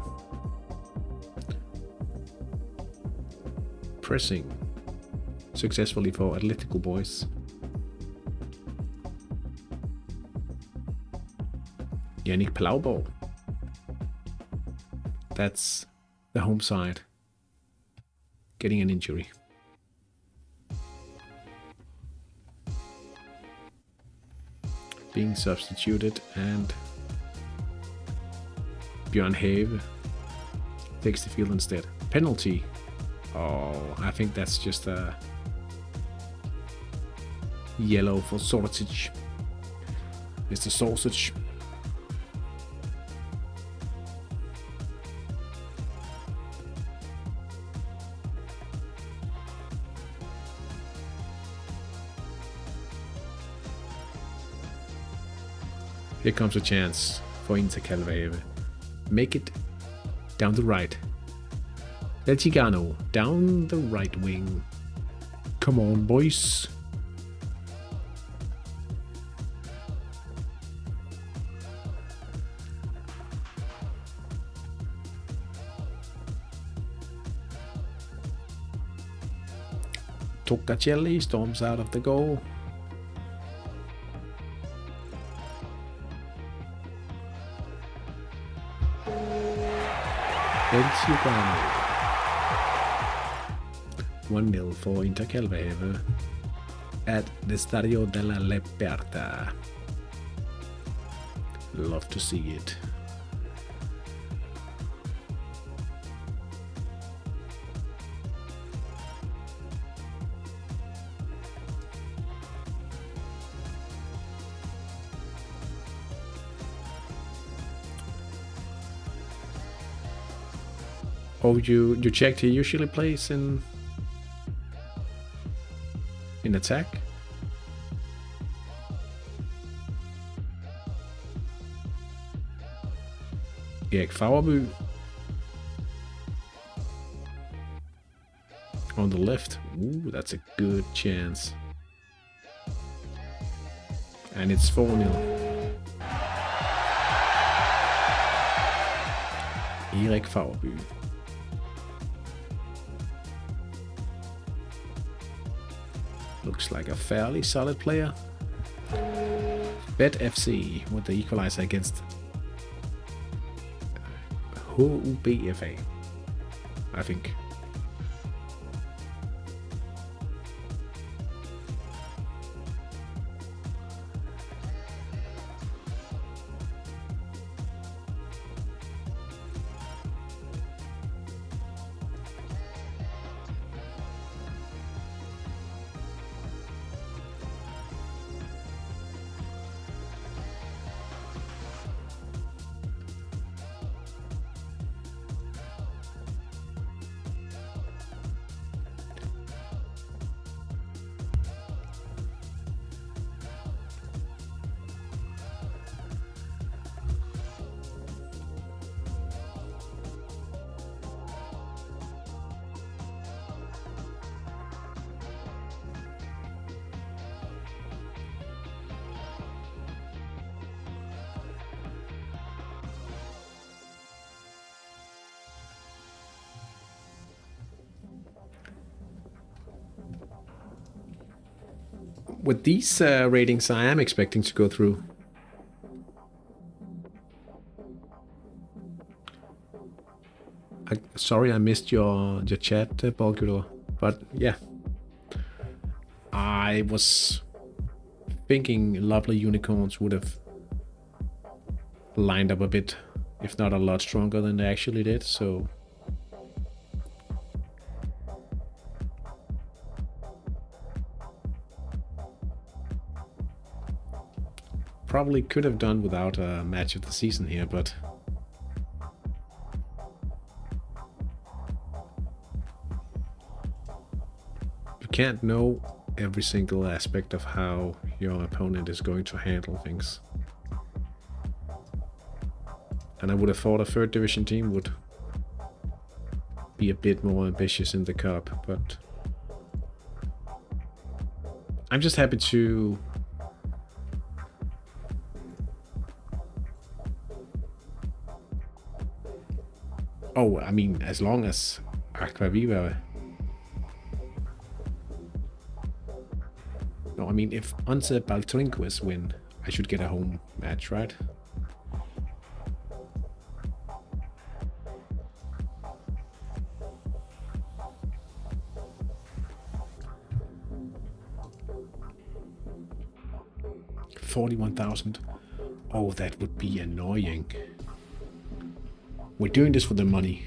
Pressing successfully for Atletico boys. Yannick Plauborg. That's the home side. Getting an injury. Being substituted, and Bjørn Have takes the field instead. Penalty. Oh, I think that's just a yellow for Sausage. Mr. Sausage. Here comes a chance for Inter Calveve. Make it down the right. El Chicano down the right wing. Come on, boys. Toccacelli storms out of the goal. El Chicano. 1-0 for Inter Calveve at the Stadio della Libertà. Love to see it. Oh, you checked he usually plays in attack? Erik Fagerby on the left. Ooh, that's a good chance. And it's 4-0. Erik Fagerby. Looks like a fairly solid player. Bet FC with the equalizer against HUBFA, I think. With these ratings, I am expecting to go through. Sorry, I missed your chat, Balgudor. But yeah, I was thinking Lovely Unicorns would have lined up a bit, if not a lot stronger than they actually did. So probably could have done without a match of the season here, but you can't know every single aspect of how your opponent is going to handle things. And I would have thought a third division team would be a bit more ambitious in the cup, but I'm just happy to I mean, as long as Aquaviva... No, I mean, if Once Baltrinquist win, I should get a home match, right? $41,000. Oh, that would be annoying. We're doing this for the money.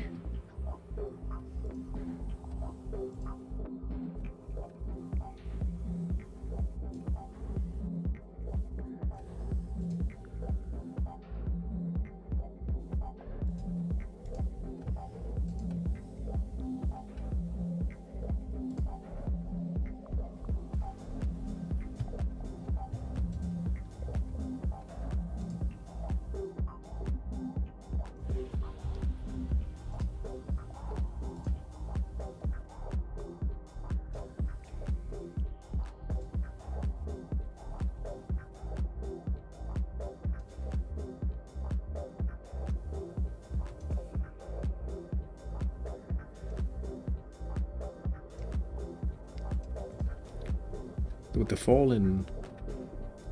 With the fall in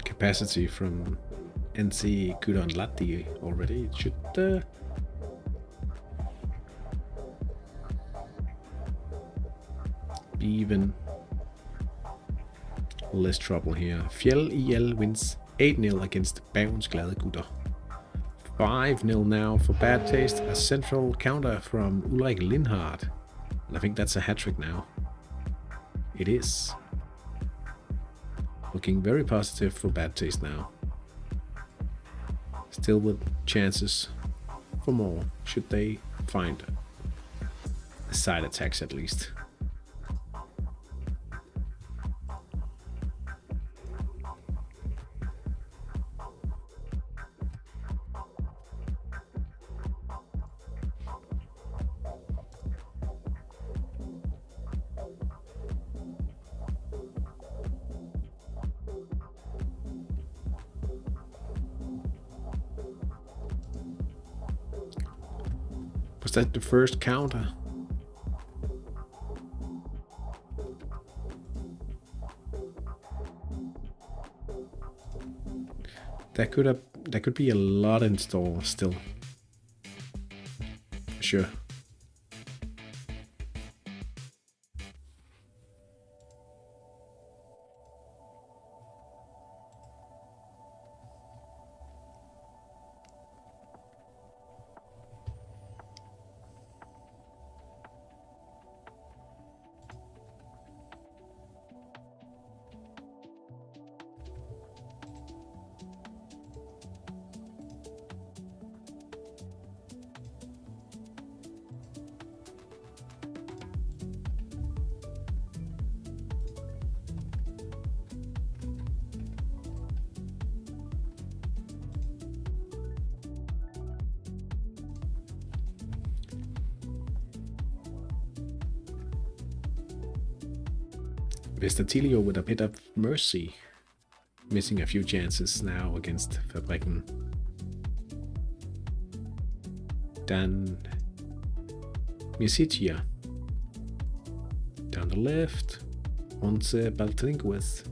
capacity from NC Kudanlati already, it should be even less trouble here. Fjell IL wins 8-0 against Bergens Glade Gutter. 5-0 now for Bad Taste. A central counter from Ulrik Lindhardt. And I think that's a hat-trick now. It is. Looking very positive for Bad Taste now. Still with chances for more, should they find side attacks at least. Was that the first counter? That could be a lot in store still. Sure. Vestertilio with a bit of mercy, missing a few chances now against Fabrikken. Dan Misicia down the left, Once Baltringuez.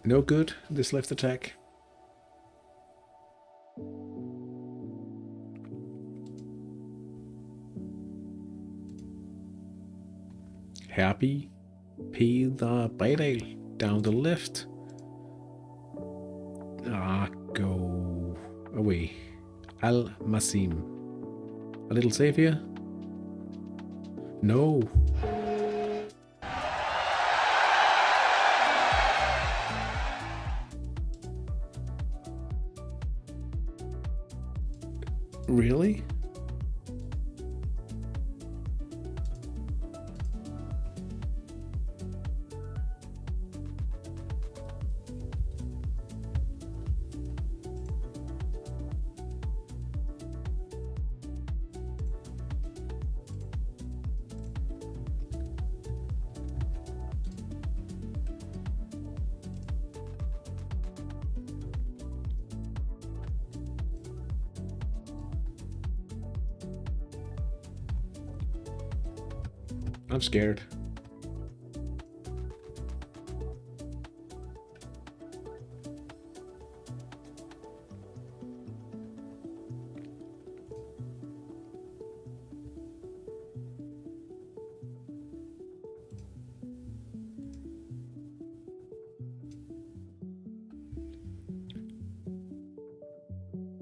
No good, this left attack. Herbie, Peder Bredal down the left. Go away. Al Masim. A little save here? No. Really? I'm scared.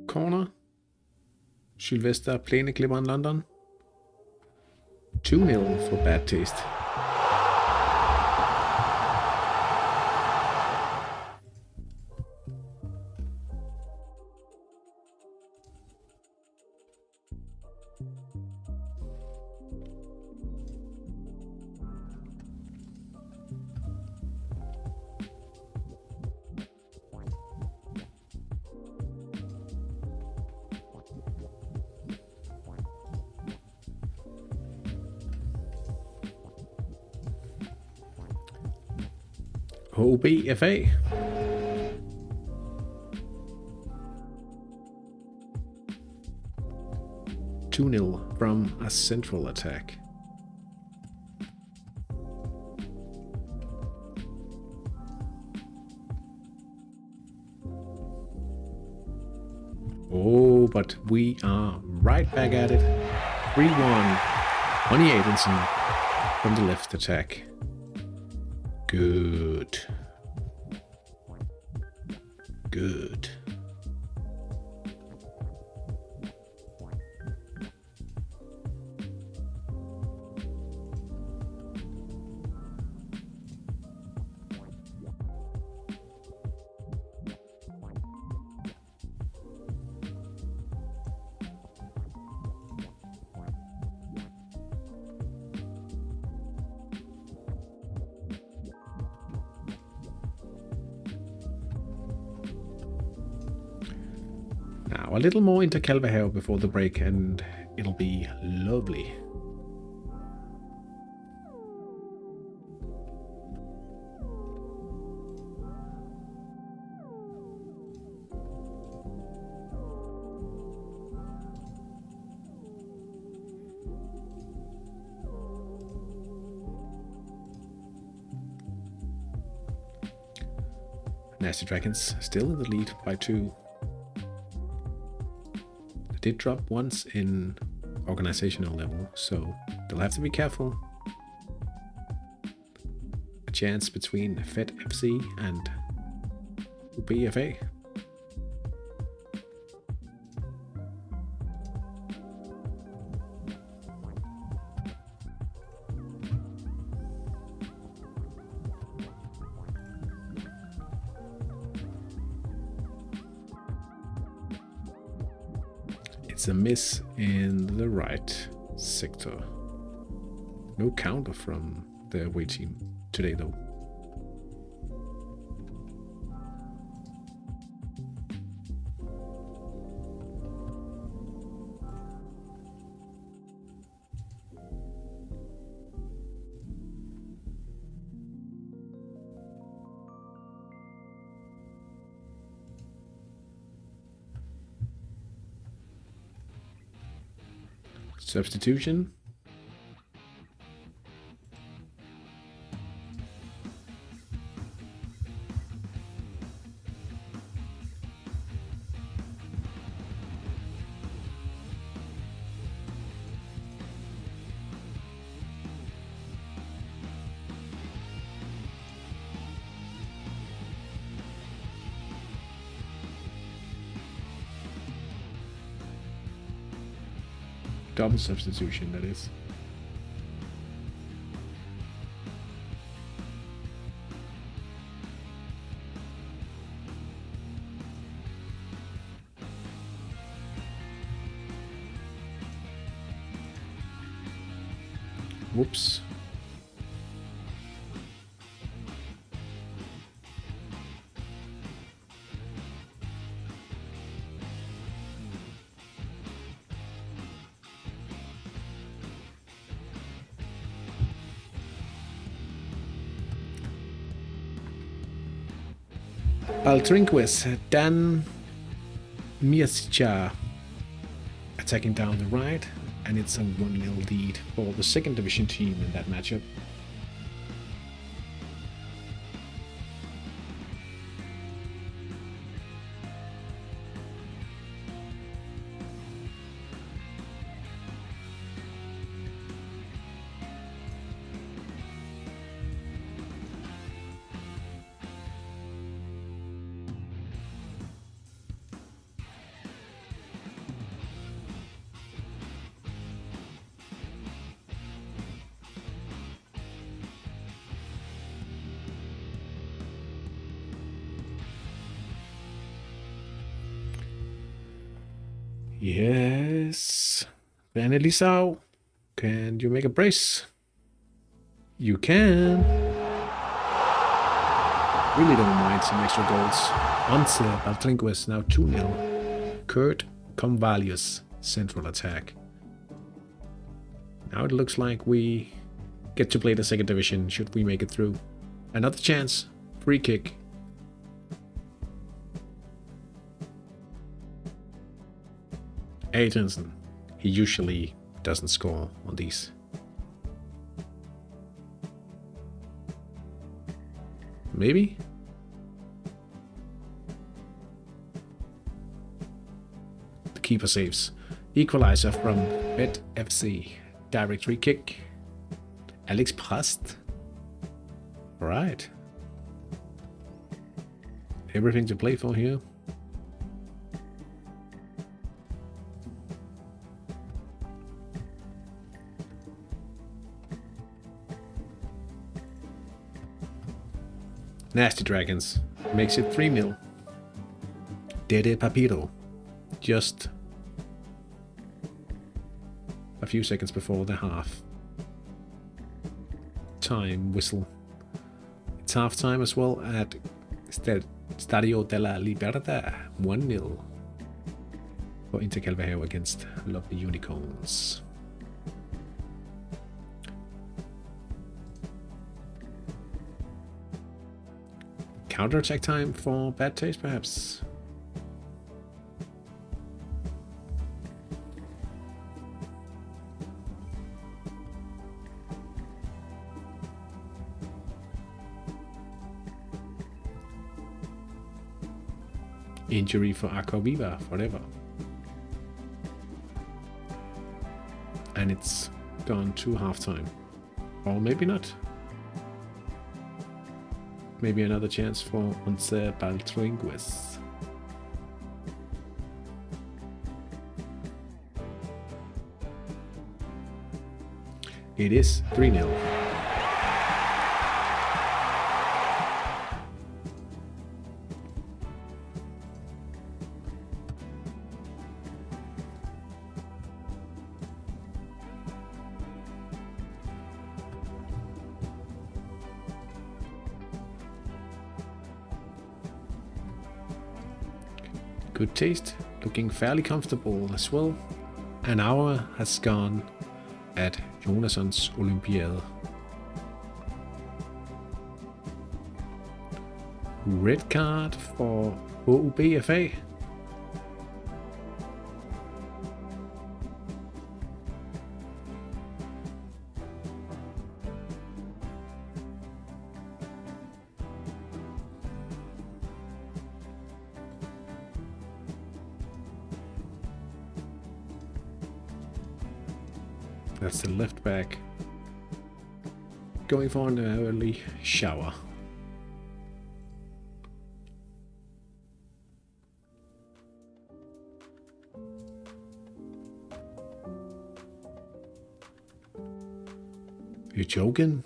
Corner. Sylvester Plæneklipper London. 2-0 for bad taste. OBFA. (2-0) from a central attack. Oh, but we are right back at it. 3-1. Honey Adensen from the left attack. Good. Good. a little more into Calvahero before the break, and it'll be lovely. Nasty Dragons still in the lead by 2. They did drop once in organizational level, so they'll have to be careful. A chance between Fed FC and BFA. It's a miss in the right sector. No counter from the away team today though. Substitution. Double substitution, that is. Whoops. Altrinquist, Dan Miasica attacking down the right, and it's a 1-0 lead for the second division team in that matchup. Yes. Van Elisau, can you make a brace? You can. Really don't mind some extra goals. Once Altrinquist now 2-0. Kurt Convalius, central attack. Now it looks like we get to play the second division should we make it through. Another chance. Free kick. Adriansen, he usually doesn't score on these. Maybe? The keeper saves. Equalizer from Bet FC. Direct free kick. Alex Prast. Alright. Everything to play for here. Nasty Dragons makes it 3-0. Dede Papiro, just a few seconds before the half time whistle. It's half time as well at Stadio della Libertà, 1-0. for Interkalvehave against Lovely Unicorns. Counter-attack time for Bad Taste, perhaps? Injury for Aquaviva, forever. And it's gone to halftime. Or maybe not. Maybe another chance for Once Baltringues. It is 3-0. Good taste, looking fairly comfortable as well. An hour has gone at Jonasson's Olympiade. Red card for OUBFA. That's the left back going for an early shower. You joking?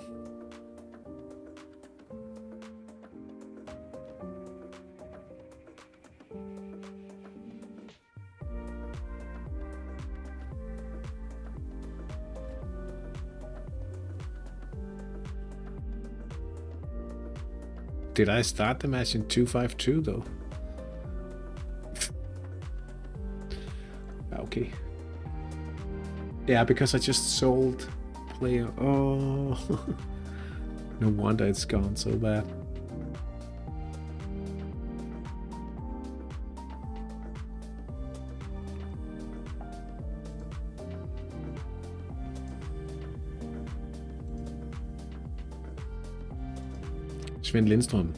Did I start the match in 2-5-2 though? Okay. Yeah, because I just sold player. Oh, no wonder it's gone so bad. Sven Lindstrøm.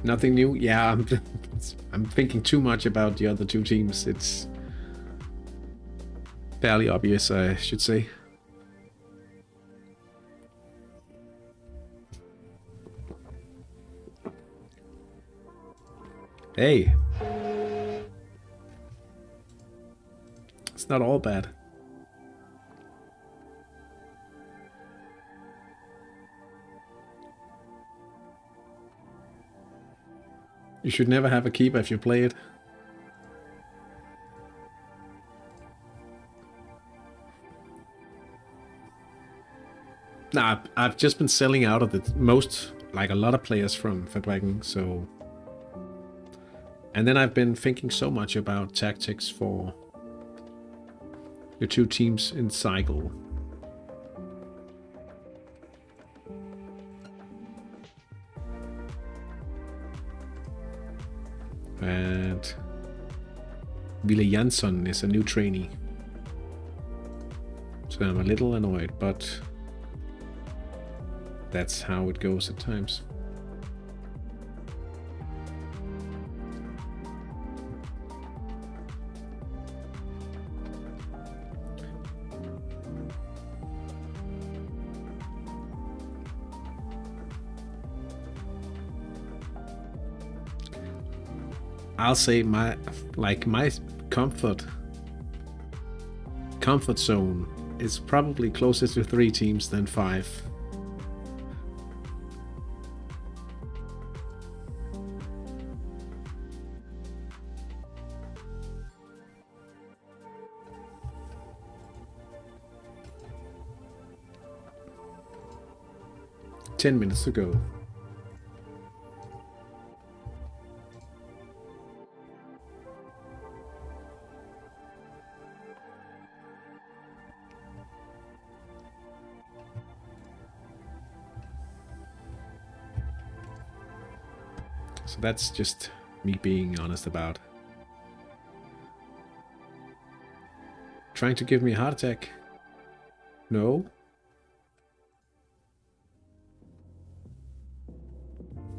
Nothing new. Yeah, I'm thinking too much about the other two teams. It's fairly obvious, I should say. Hey. It's not all bad. You should never have a keeper if you play it. Nah, I've just been selling out of it. Most, like a lot of players from Fabrikken, so... And then I've been thinking so much about tactics for your two teams in cycle. And Ville Jansson is a new trainee. So I'm a little annoyed, but that's how it goes at times. I'll say my comfort zone is probably closer to 3 teams than 5. Ten minutes to go. So that's just me being honest about. Trying to give me a heart attack? No.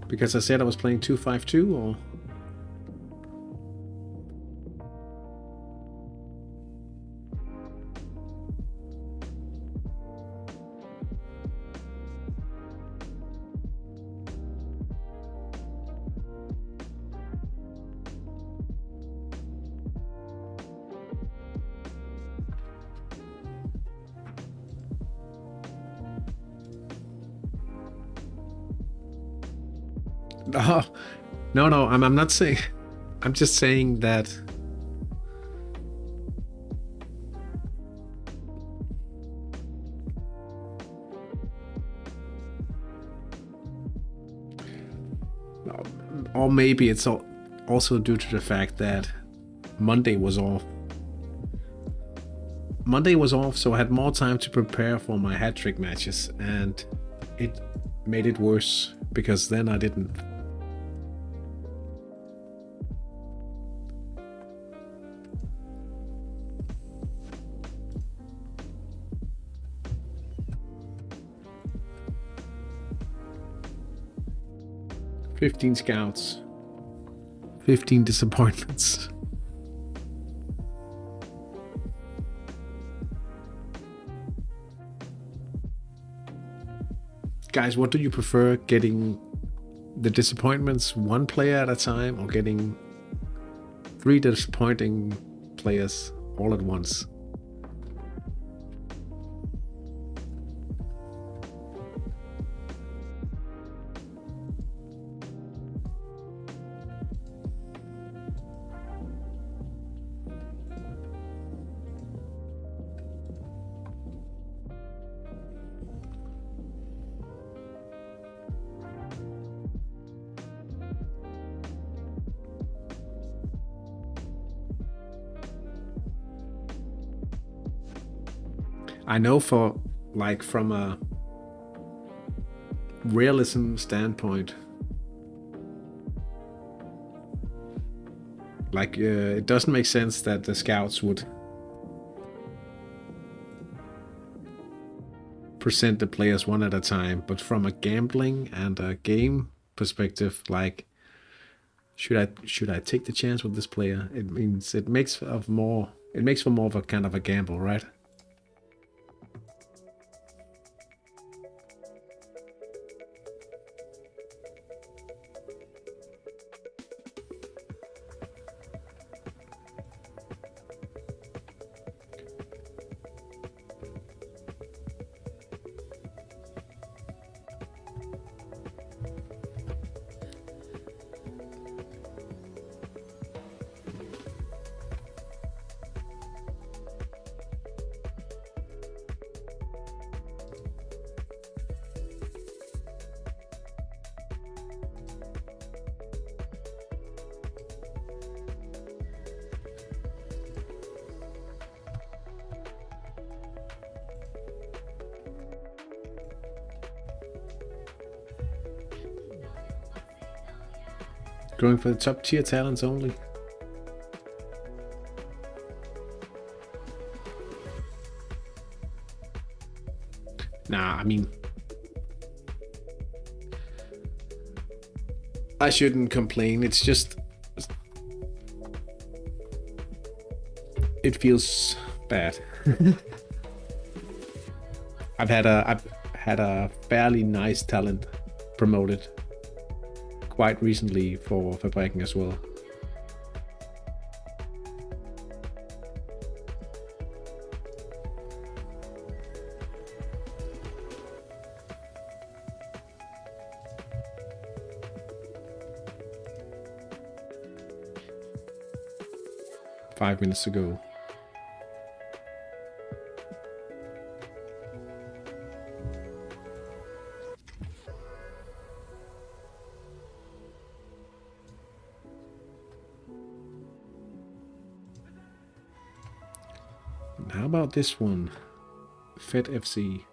Because I said I was playing 2-5-2, or? No, I'm not saying. I'm just saying that. Or maybe it's also due to the fact that Monday was off. Monday was off, so I had more time to prepare for my Hattrick matches, and it made it worse because then I didn't. "15 scouts, 15 disappointments." Guys, what do you prefer? Getting the disappointments one player at a time, or getting 3 disappointing players all at once? I know from a realism standpoint, it doesn't make sense that the scouts would present the players one at a time, but from a gambling and a game perspective, should I take the chance with this player? It makes for more of a kind of a gamble, right? Going for the top tier talents only. Nah, I mean, I shouldn't complain. It's just, it feels bad. I've had a fairly nice talent promoted quite recently for Fabrikken as well. Five minutes ago. How about this one? Fed FC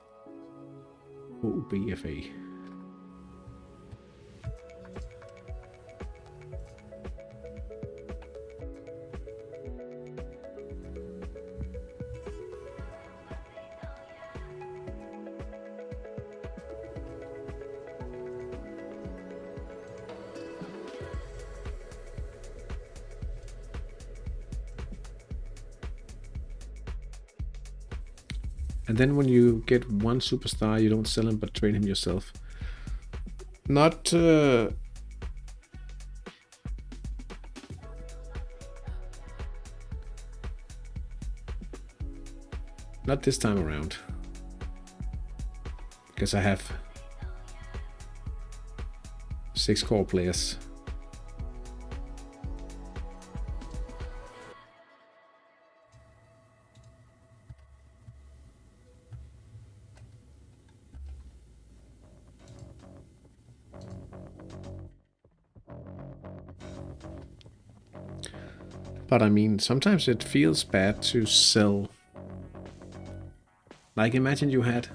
OBFA. And then when you get one superstar, you don't sell him but trade him yourself. Not not this time around, because I have 6 core players. But I mean, sometimes it feels bad to sell. Like, imagine you had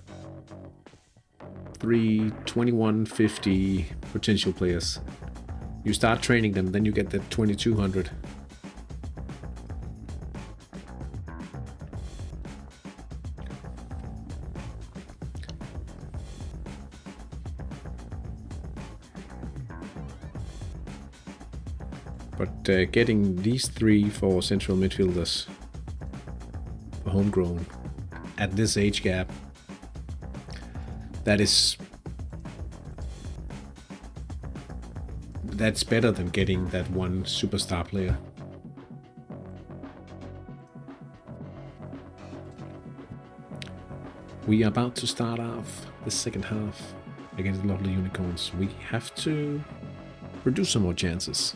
2150 potential players. You start training them, then you get the 2200. But getting these 3 for central midfielders, for homegrown, at this age gap, that's better than getting that one superstar player. We are about to start off the second half against the lovely Unicorns. We have to produce some more chances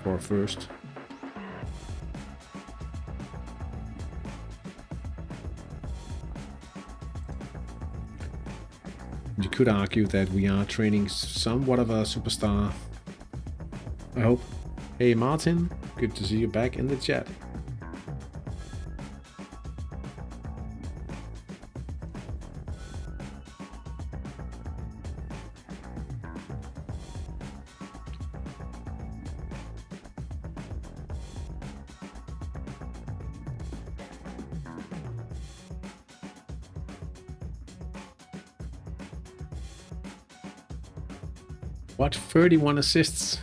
for first. You could argue that we are training somewhat of a superstar, I hope. Hey Martin, good to see you back in the chat. What, 31 assists?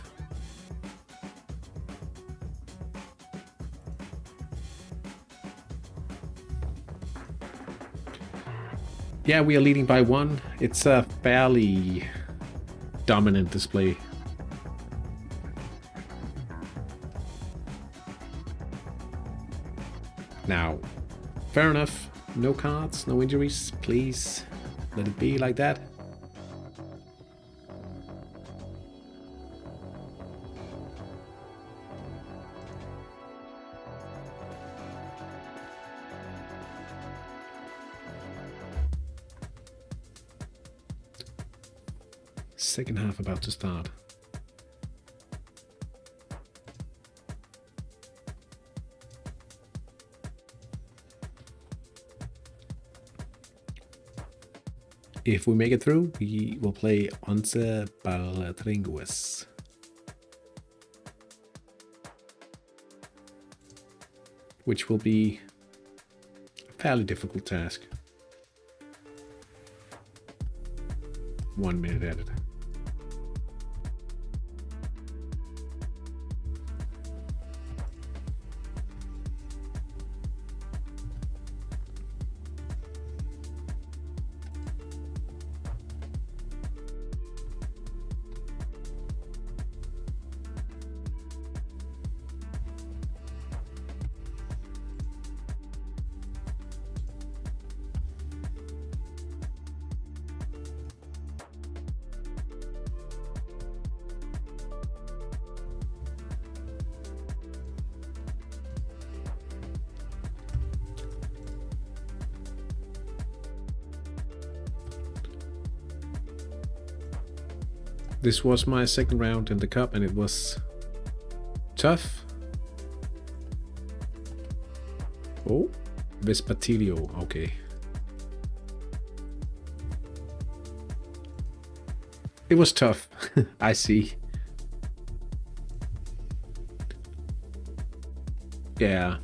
Yeah, we are leading by 1. It's a fairly dominant display. Now, fair enough. No cards, no injuries. Please let it be like that. Second half about to start. If we make it through, we will play Once Baltringues. Which will be a fairly difficult task. 1 minute added. This was my second round in the cup and it was tough. Oh, Vespatilio, okay. It was tough, I see. Yeah,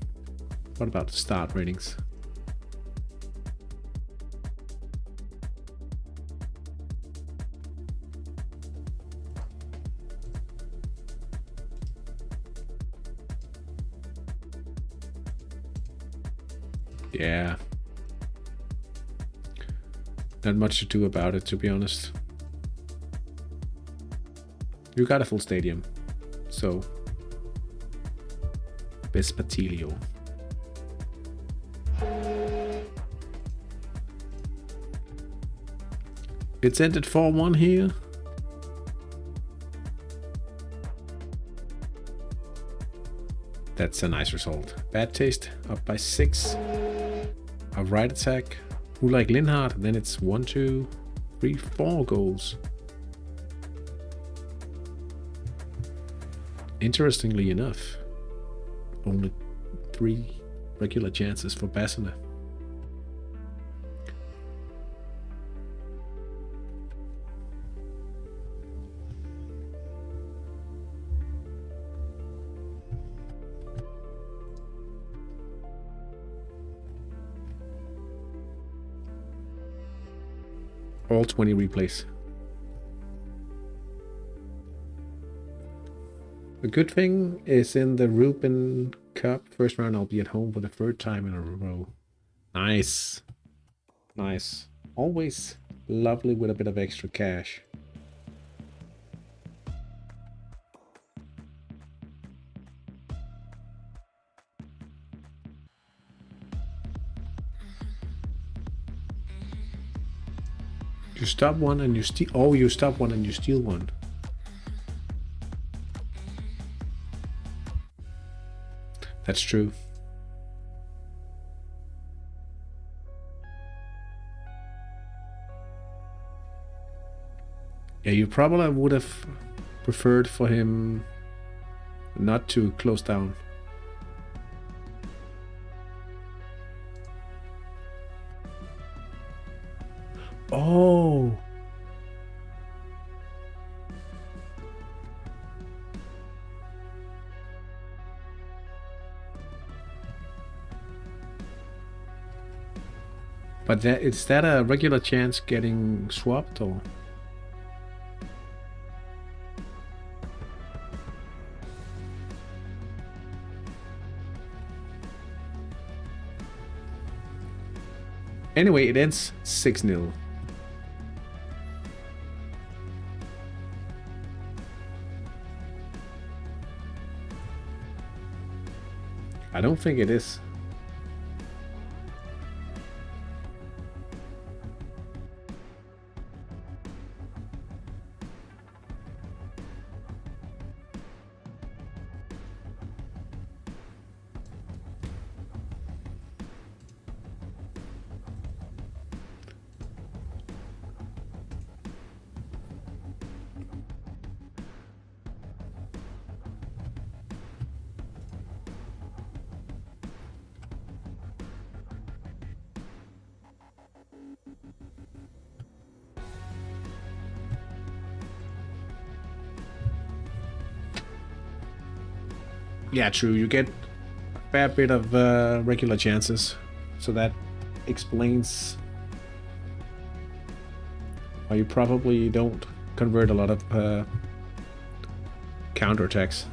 what about the start ratings? Yeah. Not much to do about it, to be honest. You got a full stadium, so Vespatilio. It's ended 4-1 here. That's a nice result. Bad Taste up by 6. A right attack. Who like Linhardt? Then it's 1, 2, 3, 4 goals. Interestingly enough, only 3 regular chances for Bassina. All 20 replays. The good thing is in the Reuben Cup first round, I'll be at home for the 3rd time in a row. Nice. Nice. Always lovely with a bit of extra cash. You stop one and you steal. Oh, you stop one and you steal one. That's true. Yeah, you probably would have preferred for him not to close down. Oh. But is that a regular chance getting swapped or? Anyway, it ends 6-0. I don't think it is. Yeah, true. You get a fair bit of regular chances, so that explains why you probably don't convert a lot of counterattacks.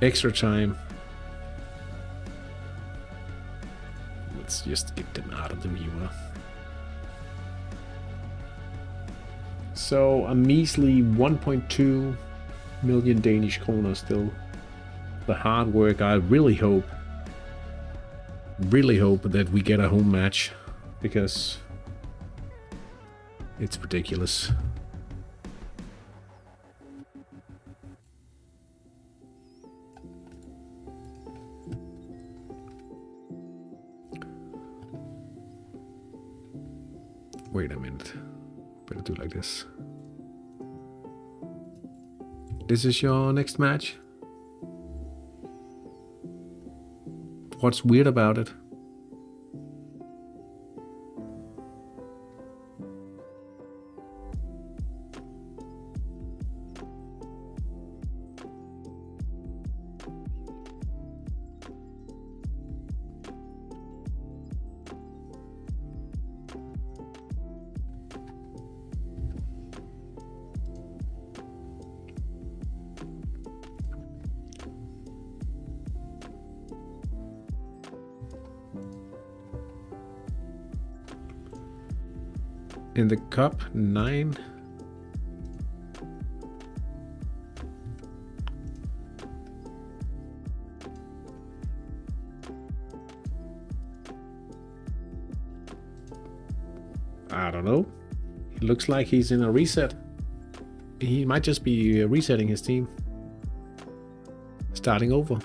Extra time. Let's just get them out of the viewer. So a measly 1.2 million Danish kroner still. The hard work. I really hope that we get a home match, because it's ridiculous. Wait a minute. Better do like this. This is your next match? What's weird about it? In the cup, 9. I don't know. It looks like he's in a reset. He might just be resetting his team. Starting over.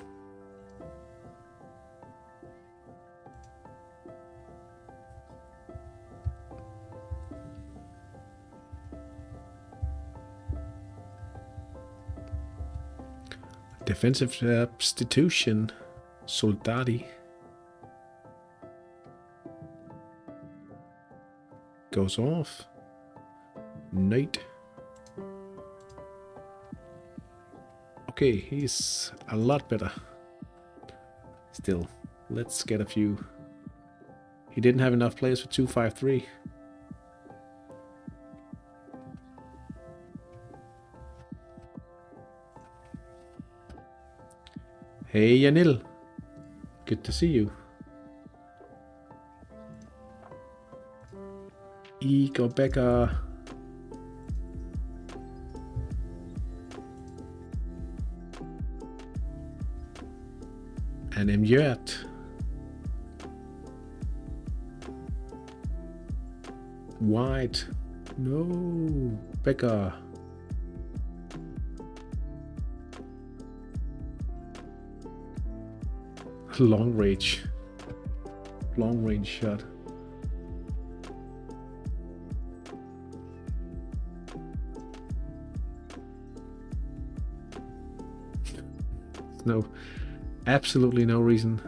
Defensive substitution. Soldati. Goes off. Knight. Okay, he's a lot better. Still, let's get a few. He didn't have enough players for 2-5-3. Hey Janil, good to see you. Igor Becker. And Mjert. White. No. Becker. Long range. Long range shot. No. Absolutely no reason.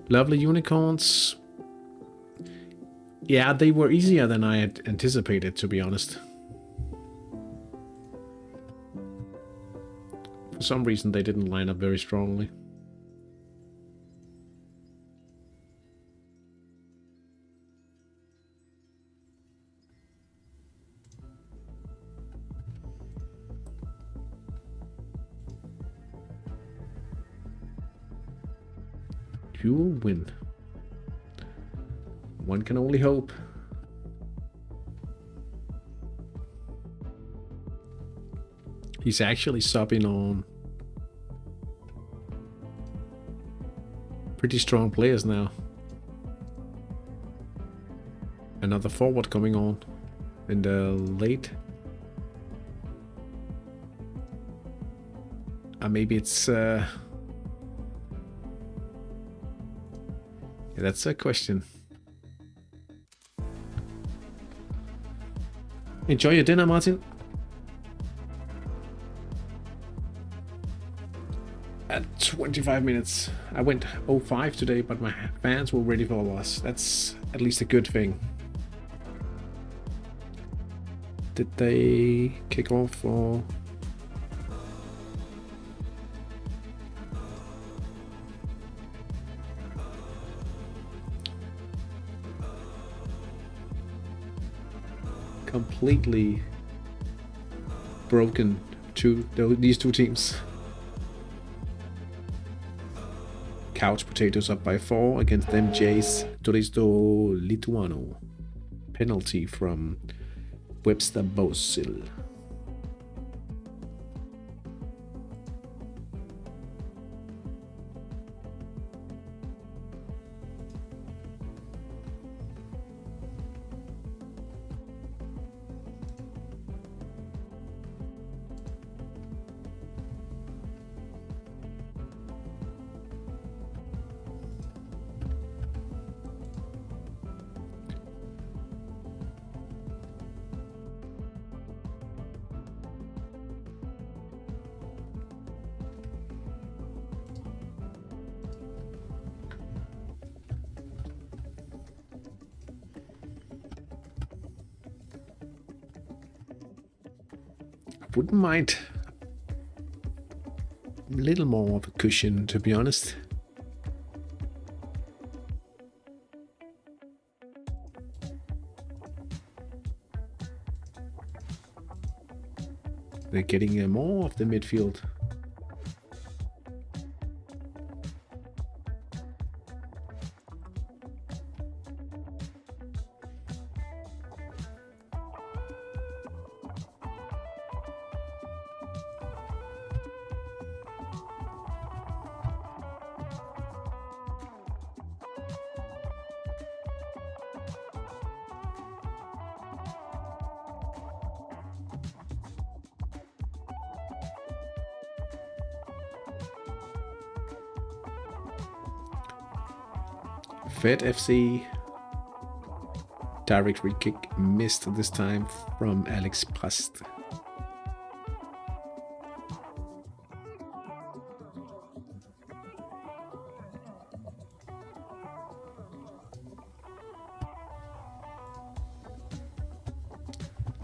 Lovely unicorns. Yeah, they were easier than I had anticipated, to be honest. For some reason, they didn't line up very strongly. You will win. One can only hope. He's actually subbing on pretty strong players now. Another forward coming on in the late. Maybe it's yeah, that's a question. Enjoy your dinner, Martin. At 25 minutes. I went 05 today, but my fans were ready for us. That's at least a good thing. Did they kick off or... completely broken to these two teams. Couch Potatoes up by 4 against MJ's Turisto Lituano. Penalty from Webster Bosil. Wouldn't mind a little more of a cushion, to be honest. They're getting more of the midfield. Fed FC. Direct free kick missed this time from Alex Prast.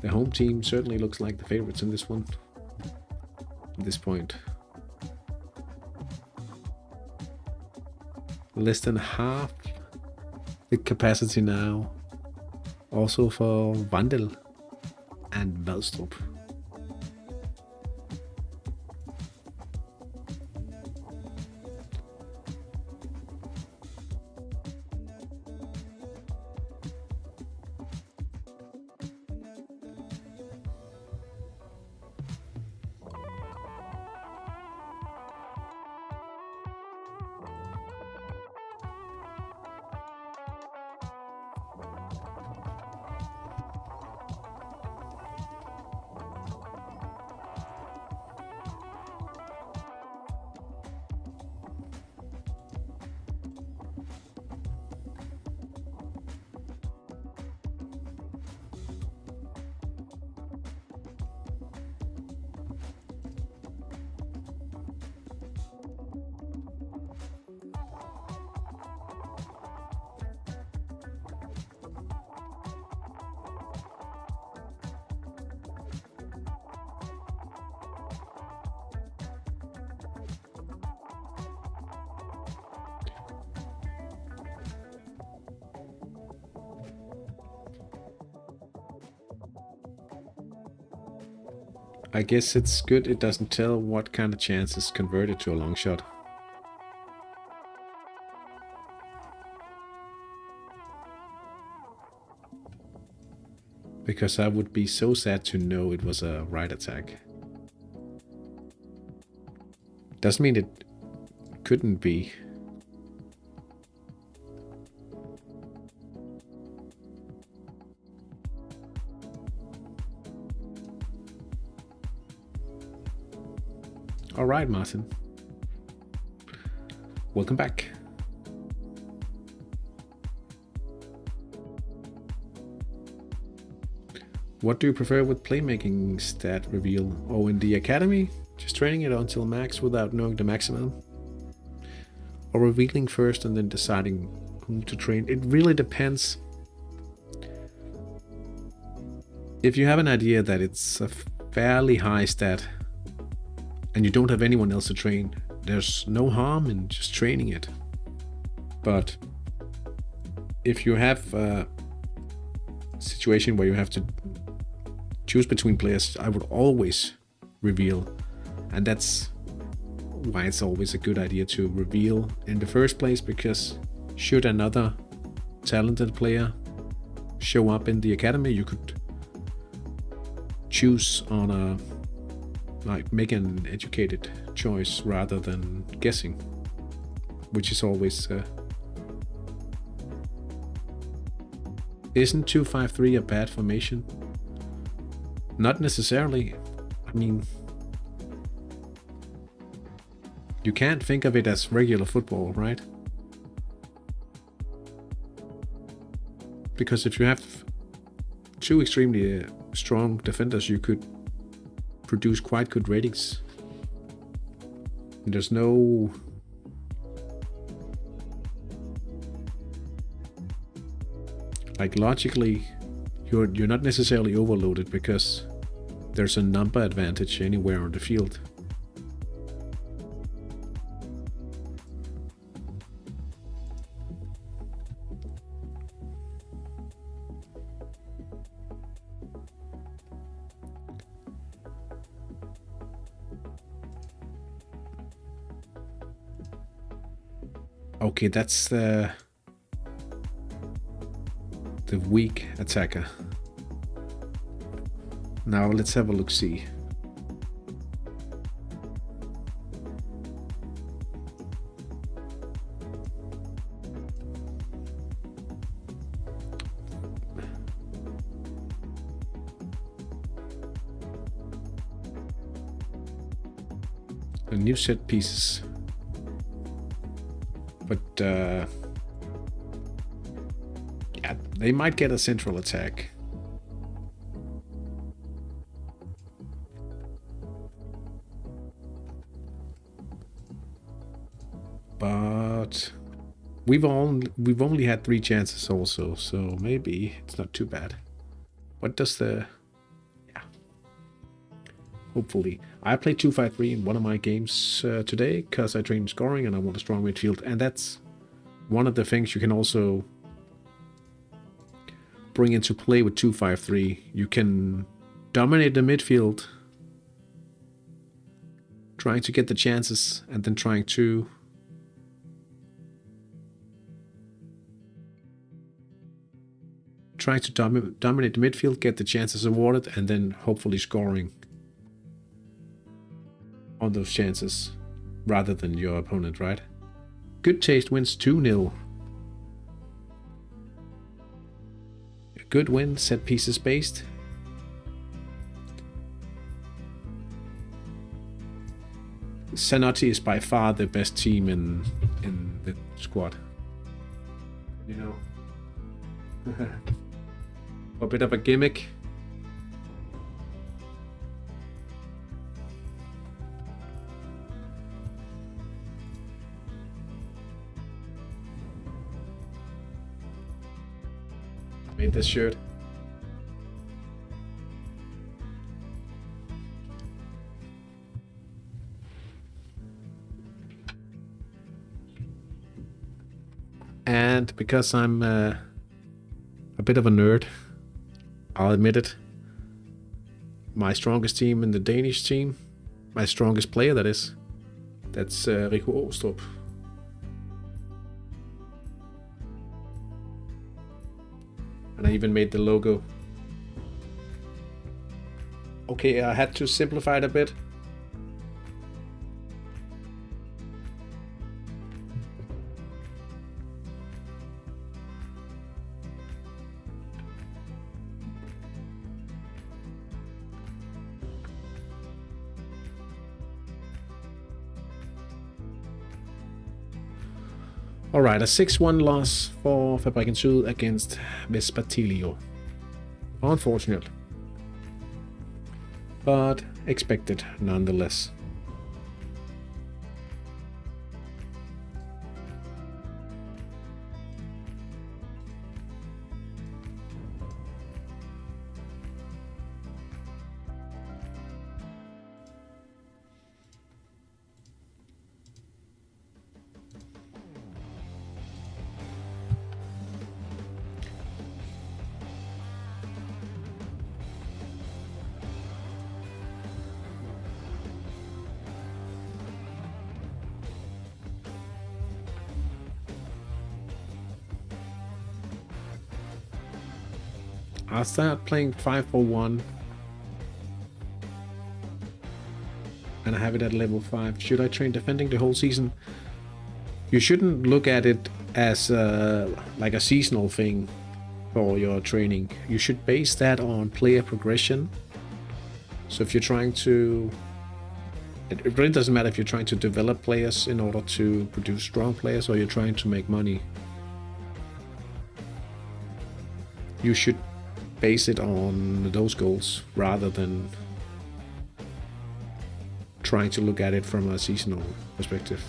The home team certainly looks like the favorites in this one at this point. Less than half the capacity now, also for Vandel and Valstrup. I guess it's good it doesn't tell what kind of chance is converted to a long shot. Because I would be so sad to know it was a right attack. Doesn't mean it couldn't be. All right, Martin. Welcome back. What do you prefer with playmaking stat reveal? Or in the academy? Just training it until max without knowing the maximum? Or revealing first and then deciding whom to train? It really depends. If you have an idea that it's a fairly high stat and you don't have anyone else to train, there's no harm in just training it. But if you have a situation where you have to choose between players, I would always reveal. And that's why it's always a good idea to reveal in the first place, because should another talented player show up in the academy, you could choose on a make an educated choice rather than guessing, which is always isn't 2-5-3 a bad formation? Not necessarily. I mean, you can't think of it as regular football, right? Because if you have two extremely strong defenders, you could produce quite good ratings. And there's no logically you're not necessarily overloaded because there's a number advantage anywhere on the field. Okay, that's the weak attacker. Now let's have a look-see. A new set pieces. But They might get a central attack. But we've only had 3 chances also, so maybe it's not too bad. What does the... Yeah. Hopefully. I played 2-5-3 in one of my games today because I trained scoring and I want a strong midfield. And that's one of the things you can also bring into play with 2-5-3. You can dominate the midfield, trying to get the chances and then trying to dominate the midfield, get the chances awarded, and then hopefully scoring on those chances rather than your opponent, right? Good Taste wins 2-0. A good win, set pieces based. Zanotti is by far the best team in the squad. You know. A bit of a gimmick. Made this shirt. And because I'm a bit of a nerd, I'll admit it, my strongest team in the Danish team, my strongest player that is, that's Rico Åstrup. And I even made the logo. Okay, I had to simplify it a bit. Alright, a 6-1 loss for Fabrikken Syd against Vespatilio. Unfortunate, but expected nonetheless. I'll start playing 5-4-1 and I have it at level 5. Should I train defending the whole season? You shouldn't look at it as like a seasonal thing for your training. You should base that on player progression. So if you're trying to... It really doesn't matter if you're trying to develop players in order to produce strong players or you're trying to make money. You should base it on those goals rather than trying to look at it from a seasonal perspective.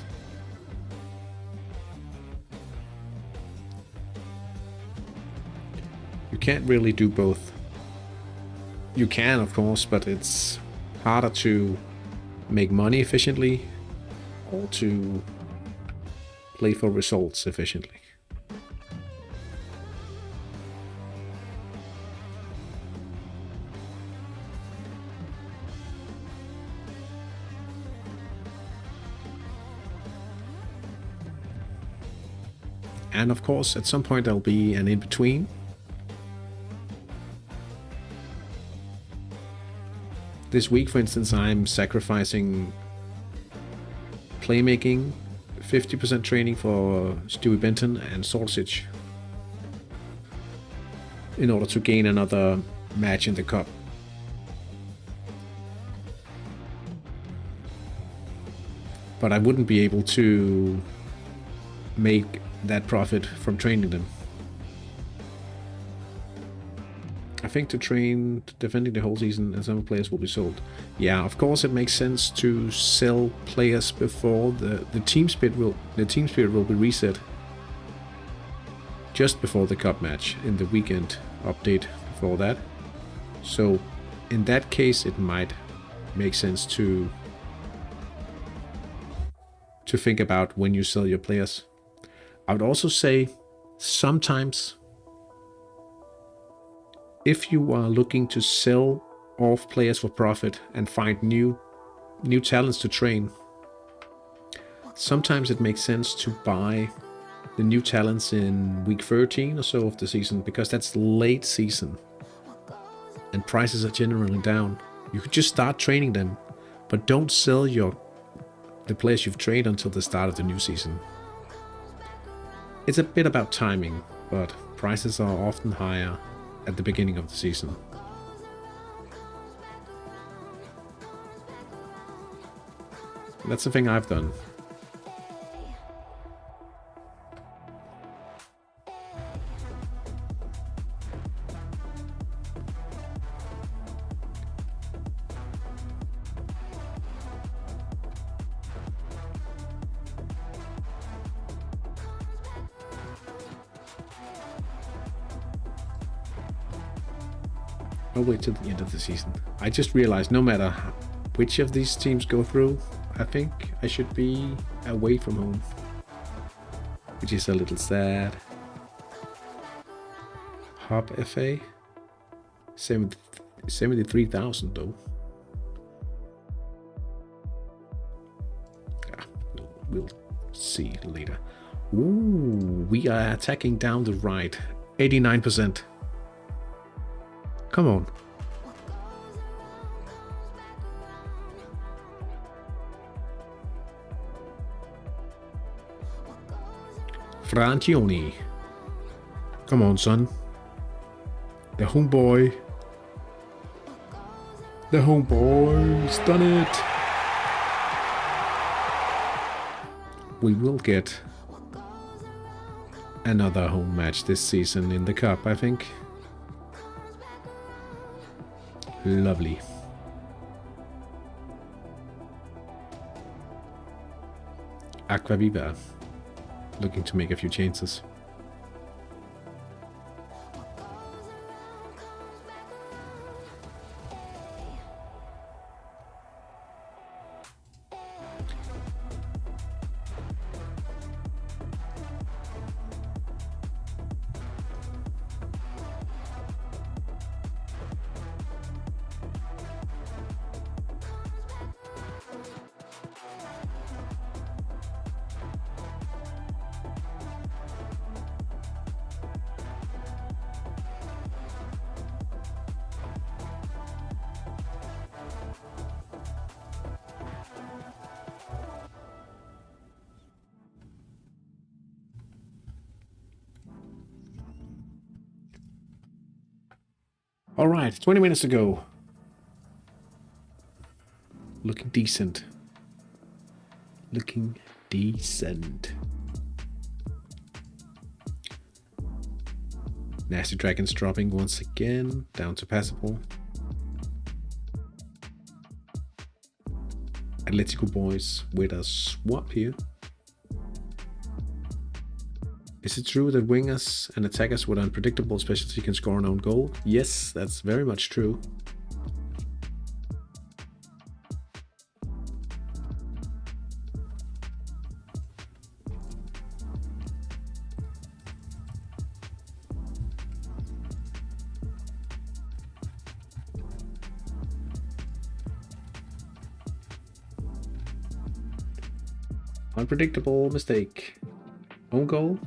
You can't really do both. You can, of course, but it's harder to make money efficiently or to play for results efficiently. And of course, at some point there'll be an in-between. This week, for instance, I'm sacrificing playmaking, 50% training for Stewie Benton and Sausage in order to gain another match in the cup. But I wouldn't be able to make that profit from training them. think to train defending the whole season and some players will be sold. Yeah, of course it makes sense to sell players before the team spirit will be reset. Just before the cup match, in the weekend update before that. So in that case it might make sense to think about when you sell your players. I would also say sometimes if you are looking to sell off players for profit and find new talents to train, sometimes it makes sense to buy the new talents in week 13 or so of the season, because that's late season and prices are generally down. You could just start training them, but don't sell the players you've trained until the start of the new season. It's a bit about timing, but prices are often higher at the beginning of the season. That's the thing I've done. I'll wait till the end of the season. I just realized no matter which of these teams go through, I think I should be away from home, which is a little sad. Hub FA, 73,000 though. Yeah, we'll see later. Ooh, we are attacking down the right, 89%. Come on. Franchioni. Come on, son. The homeboy. The homeboy's done it. We will get another home match this season in the cup, I think. Lovely. Aquaviva looking to make a few changes. All right, 20 minutes to go. Looking decent. Looking decent. Nasty Dragons dropping once again, down to passable. Atletico boys with a swap here. Is it true that wingers and attackers with unpredictable specialty can score an own goal? Yes, that's very much true. Unpredictable mistake. Own goal.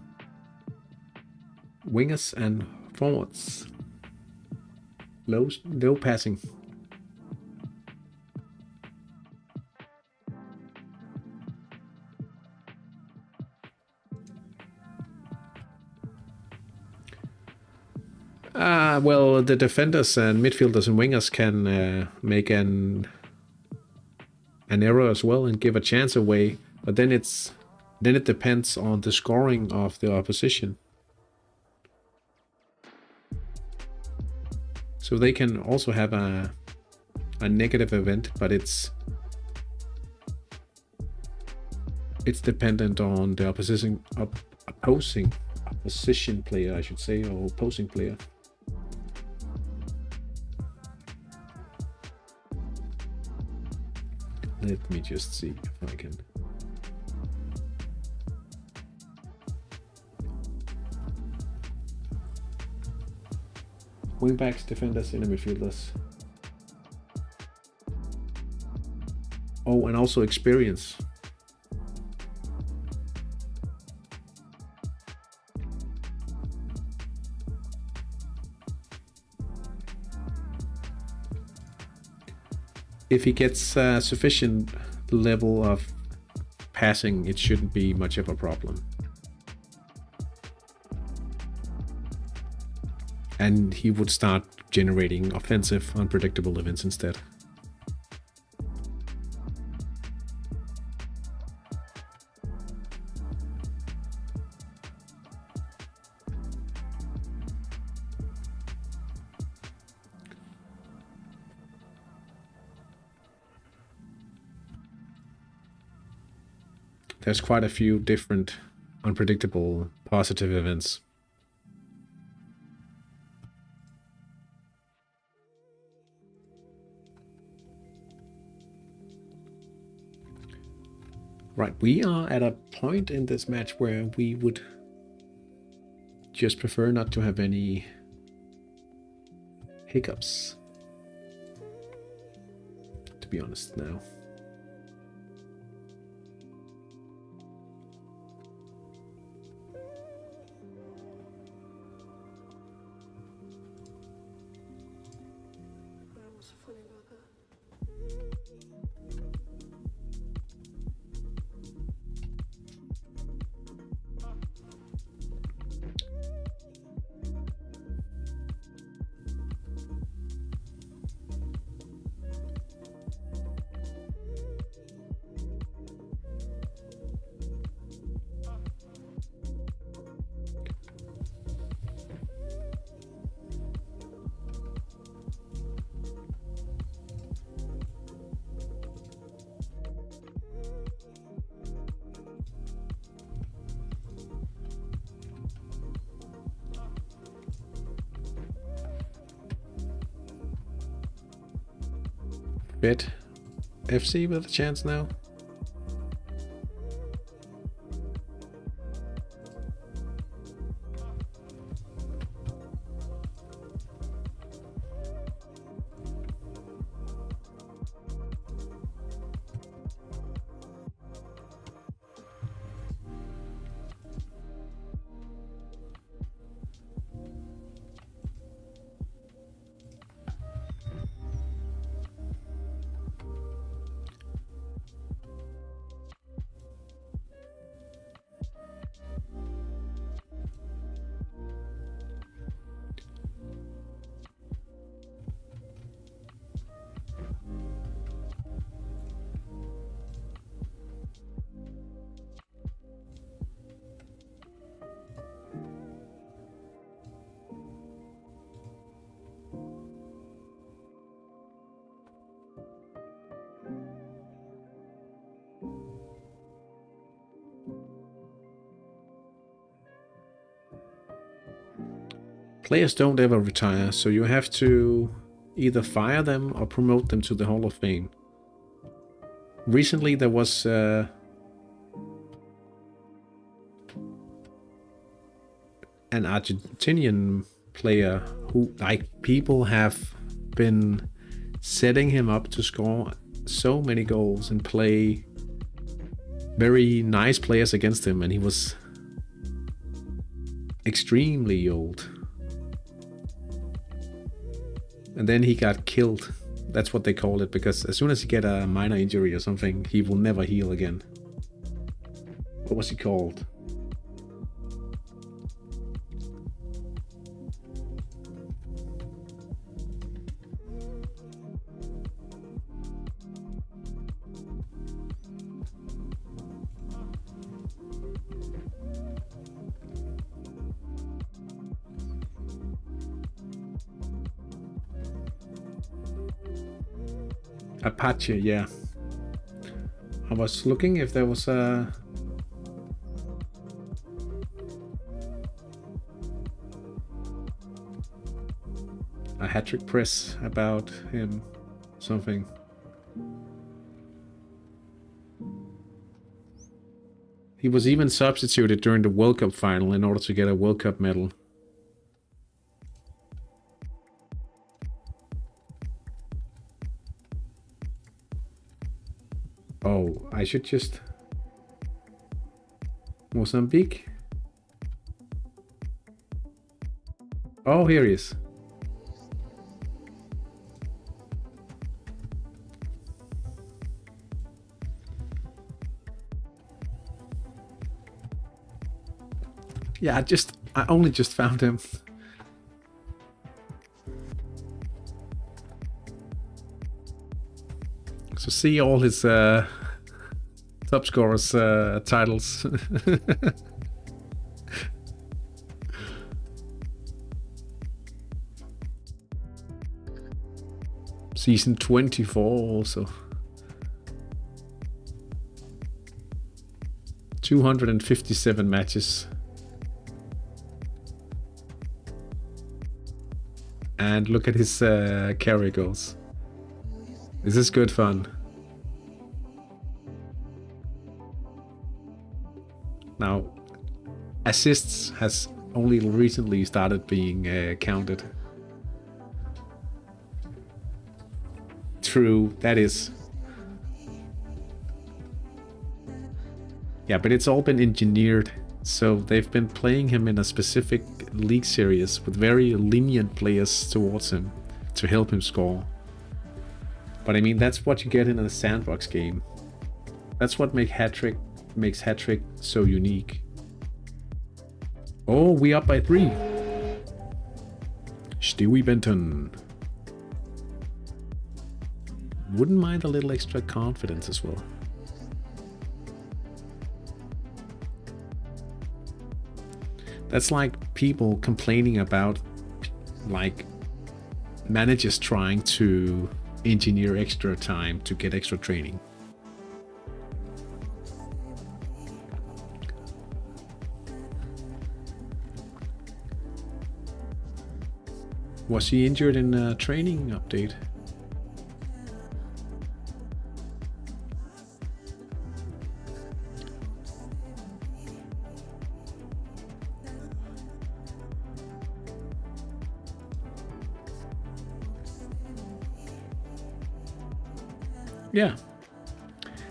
Wingers and forwards. Low passing. Well, the defenders and midfielders and wingers can make an error as well and give a chance away, but then it depends on the scoring of the opposition. So they can also have a negative event, but it's dependent on the opposition player, I should say, or opposing player. Let me just see if I can. Wingbacks, defenders, inner midfielders. Oh, and also experience. If he gets a sufficient level of passing, it shouldn't be much of a problem. And he would start generating offensive, unpredictable events instead. There's quite a few different unpredictable positive events. Right, we are at a point in this match where we would just prefer not to have any hiccups, to be honest now. Bet FC with a chance now. Players don't ever retire, so you have to either fire them or promote them to the Hall of Fame. Recently there was an Argentinian player who, like, people have been setting him up to score so many goals and play very nice players against him, and he was extremely old. And then he got killed. That's what they call it, because as soon as he get a minor injury or something, he will never heal again. What was he called? Apache, yeah. I was looking if there was a Hattrick press about him, something. He was even substituted during the World Cup final in order to get a World Cup medal. Oh, I should just... Mozambique? Oh, here he is. Yeah, I only just found him. So see all his top scorers titles. Season 24 also. 257 matches. And look at his carry goals. This is good fun. Now, assists has only recently started being counted. True, that is. Yeah, but it's all been engineered. So they've been playing him in a specific league series with very lenient players towards him to help him score. But I mean, that's what you get in a sandbox game. That's what makes Hattrick so unique. Oh, we up by 3. Stewie Benton. Wouldn't mind a little extra confidence as well. That's like people complaining about like managers trying to engineer extra time to get extra training. Was he injured in a training update? Yeah.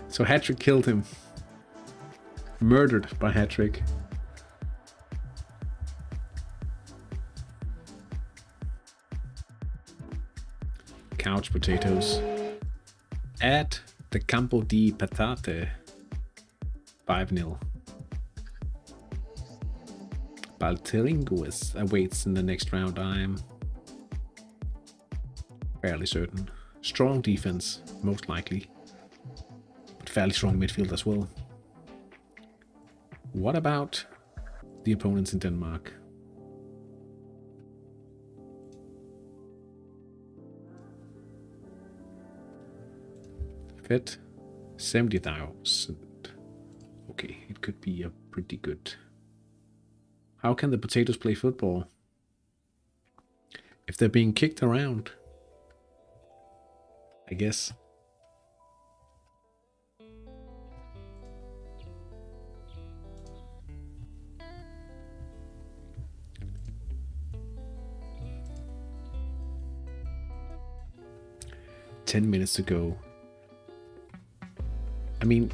So Hattrick killed him. Murdered by Hattrick. Couch potatoes. At the Campo di Patate. 5-0. Balteringuis awaits in the next round, I'm fairly certain. Strong defense, most likely. But fairly strong midfield as well. What about the opponents in Denmark? Fit 70,000. Okay, it could be a pretty good. How can the potatoes play football? If they're being kicked around, I guess. Ten minutes to go. I mean,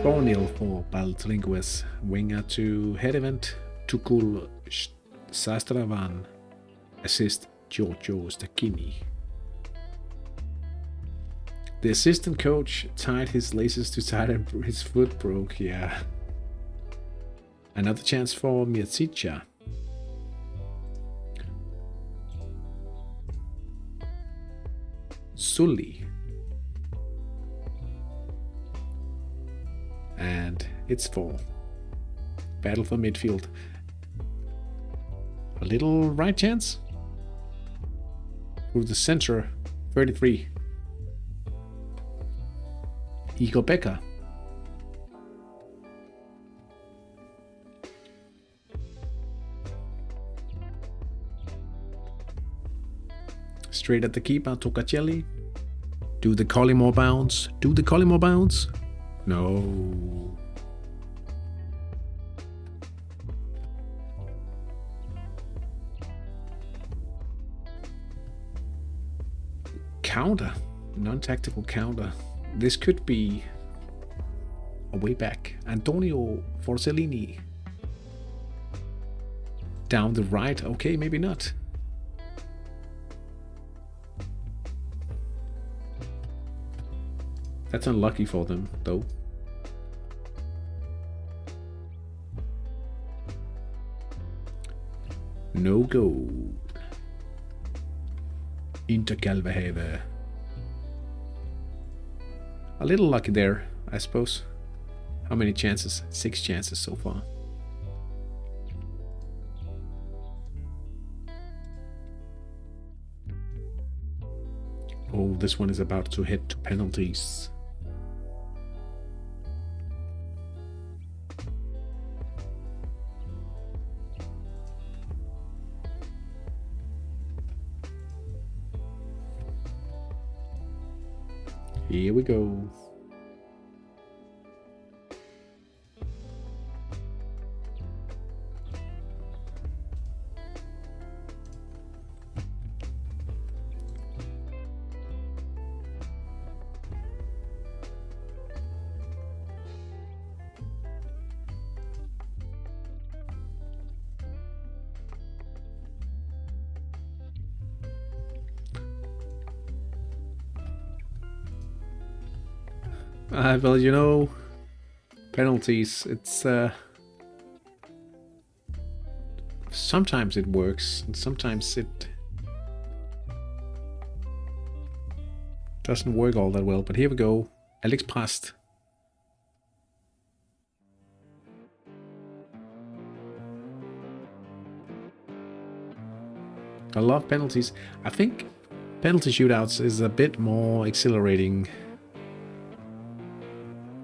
Bornil for Baltlingues, winger to head event, Tukul Sastravan, assist Giorgio Stachini. The assistant coach tied his laces too tight and his foot broke, yeah. Another chance for Mircica. Sully. And it's 4. Battle for midfield. A little right chance. Through the center, 33. Igor Becker. Straight at the keeper, Tocacelli. Do the Collymore bounce. Do the Collymore bounce. No. Counter. Non-tactical counter. This could be a way back. Antonio Forcellini. Down the right. Okay, maybe not. That's unlucky for them, though. No goal. Interkalvehave. A little lucky there, I suppose. How many chances? 6 chances so far. Oh, this one is about to head to penalties. Here we go. Well, you know, penalties, it's sometimes it works and sometimes it doesn't work all that well. But here we go. Alex Prast. I love penalties. I think penalty shootouts is a bit more exhilarating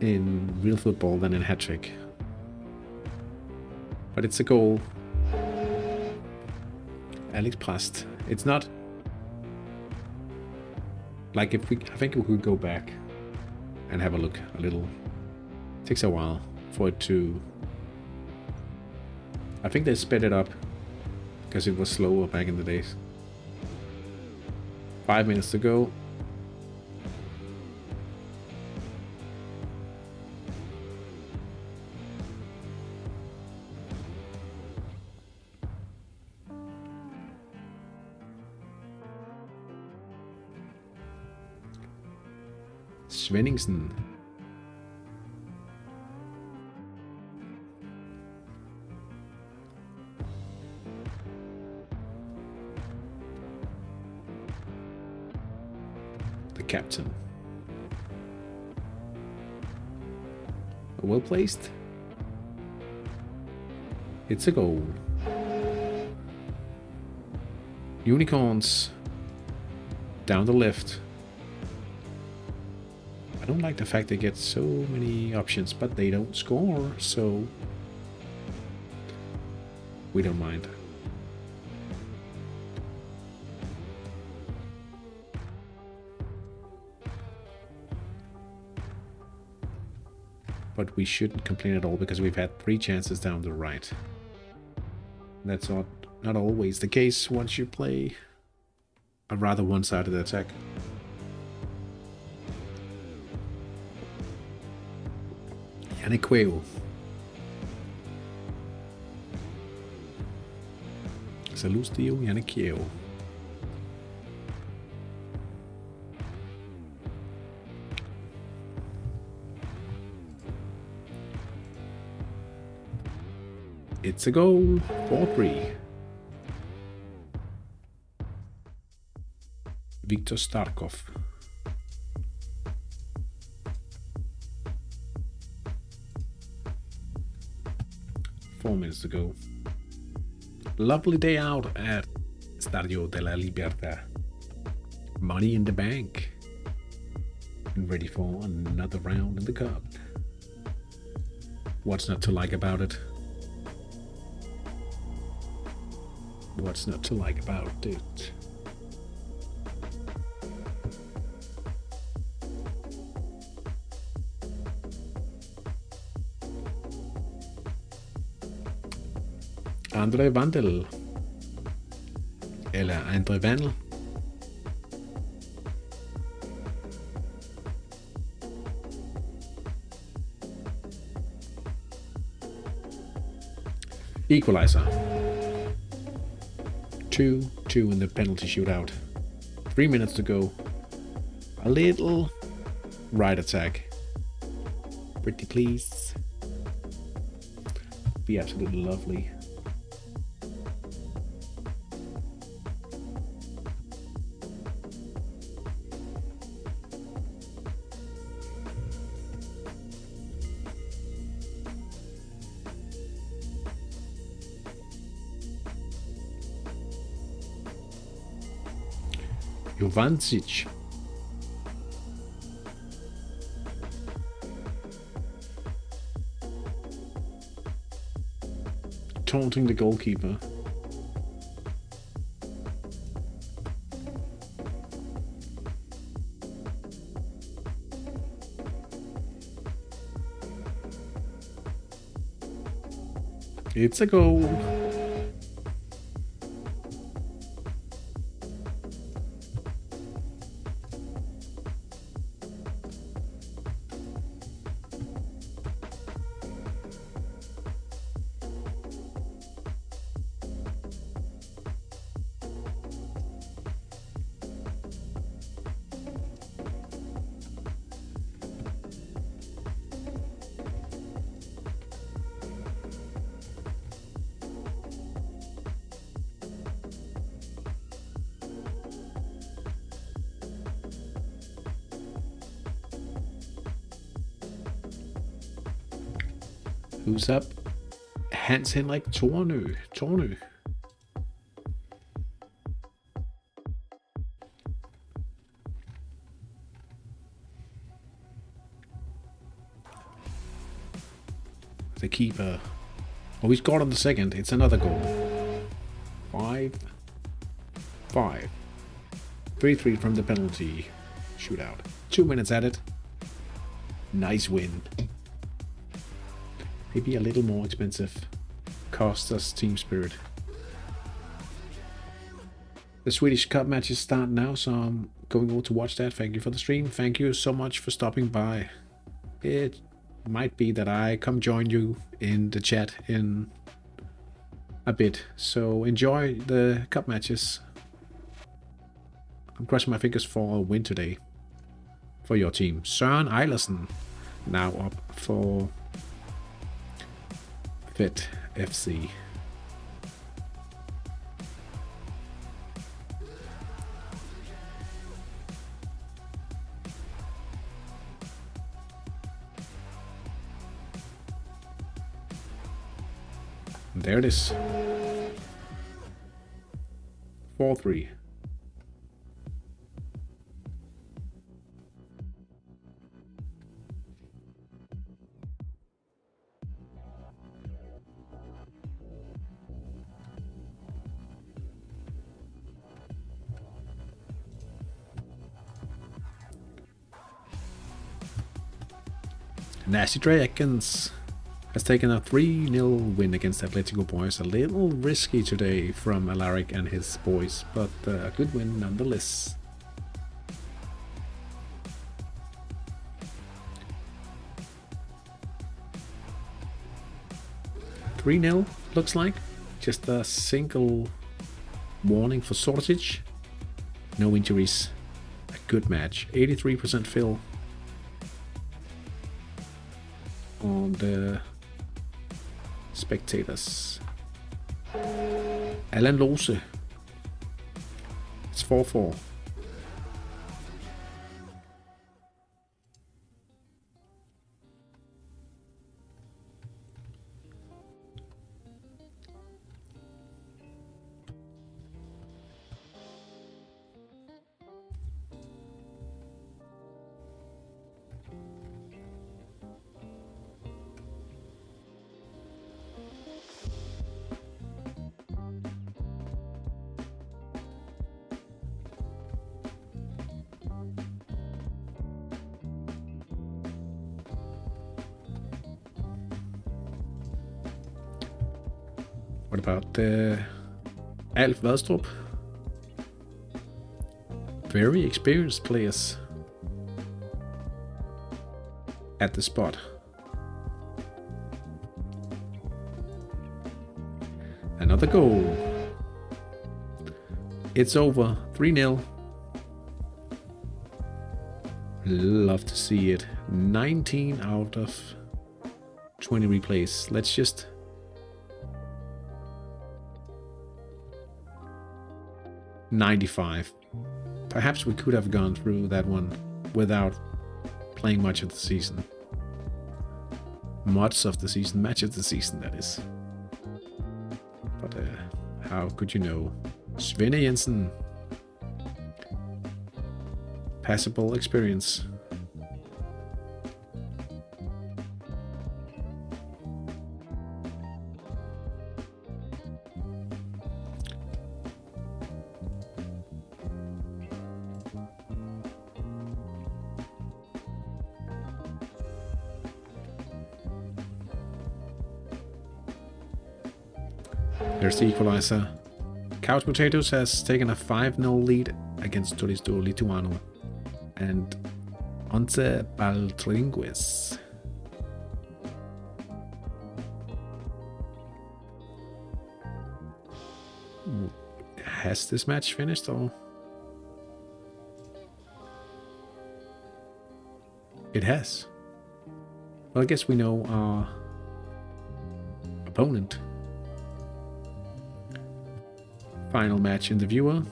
in real football than in Hattrick. But it's a goal. Alex Prast. It's not like if we, I think we could go back and have a look a little. It takes a while for it to, I think they sped it up because it was slower back in the days. 5 minutes to go. Svenningsen. The captain. Well placed. It's a goal. Unicorns. Down the left. I don't like the fact they get so many options, but they don't score, so we don't mind. But we shouldn't complain at all because we've had 3 chances down the right. That's not always the case once you play a rather one-sided attack. Yannick Salustio Yannick. It's a goal. 4-3. Viktor Starkov. Four minutes to go. Lovely day out at Estadio de la Libertad. Money in the bank. And ready for another round in the cup. What's not to like about it? What's not to like about it? Andre Vandel. Eller Andre Vandel. Equalizer. 2-2 in the penalty shootout. 3 minutes to go. A little right attack. Pretty please. Be absolutely lovely. Jovancic. Taunting the goalkeeper. It's a goal. Who's up? Hans Henrik Tornø. The keeper. Oh, he scored on the second. It's another goal. 5-5. 3-3 from the penalty shootout. 2 minutes at it. Nice win. Maybe a little more expensive. Cost us team spirit. The Swedish Cup matches start now, so I'm going over to watch that. Thank you for the stream. Thank you so much for stopping by. It might be that I come join you in the chat in a bit. So enjoy the cup matches. I'm crossing my fingers for a win today for your team. Søren Eilersen now up for Fit FC. And there it is. 4-3. Nasty Dragons has taken a 3-0 win against Atletico Boys. A little risky today from Alaric and his boys, but a good win nonetheless. (3-0) looks like. Just a single warning for Sortic. No injuries. A good match. 83% fill on the spectators. Alan Lose. It's 4-4. What about Alf Vadstrup? Very experienced players at the spot. Another goal. It's over. 3-0. Love to see it. 19 out of 20 replays. Let's just... $95. Perhaps we could have gone through that one without playing much of the season. Much of the season, match of the season, that is. But how could you know? Svenne Jensen. Passable experience. There's the equalizer. Couch Potatoes has taken a 5-0 lead against Tolisto Lituano and Once Baltringues. Has this match finished or? It has. Well, I guess we know our opponent. Final match in the viewer.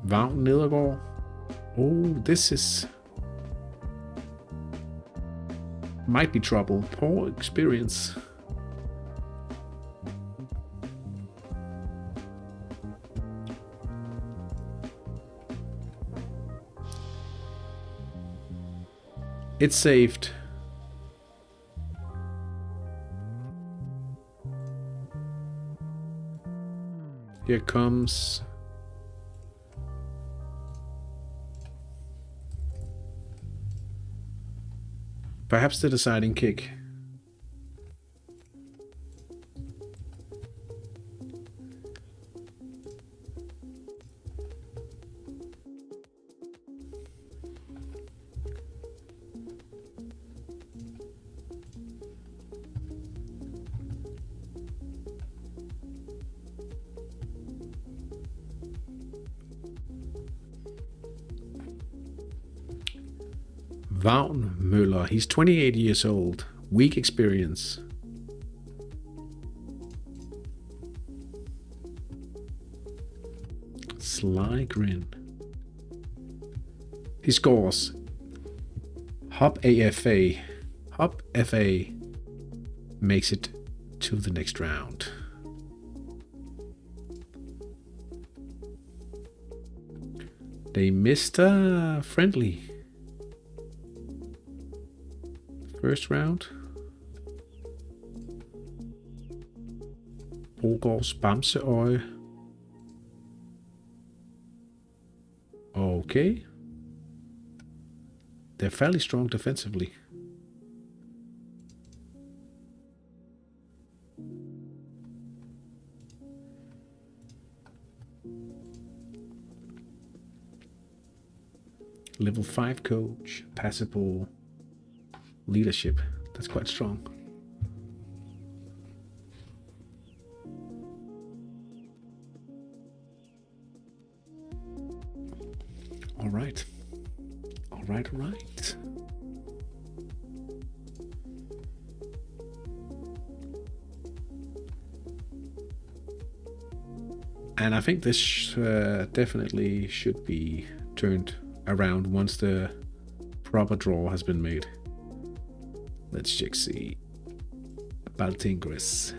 Vagn Nedergaard. Oh, this is... might be trouble. Poor experience. It's saved. Here comes... perhaps the deciding kick. Vagn Møller, he's 28 years old, weak experience. Sly grin. He scores. Hop AFA. Hop FA makes it to the next round. They missed a friendly. First round. Brogaards Bamseøje. Okay. They're fairly strong defensively. Level 5 coach, passable leadership. That's quite strong. All right. All right, all right. And I think this definitely should be turned around once the proper draw has been made. Let's check see. Baltingris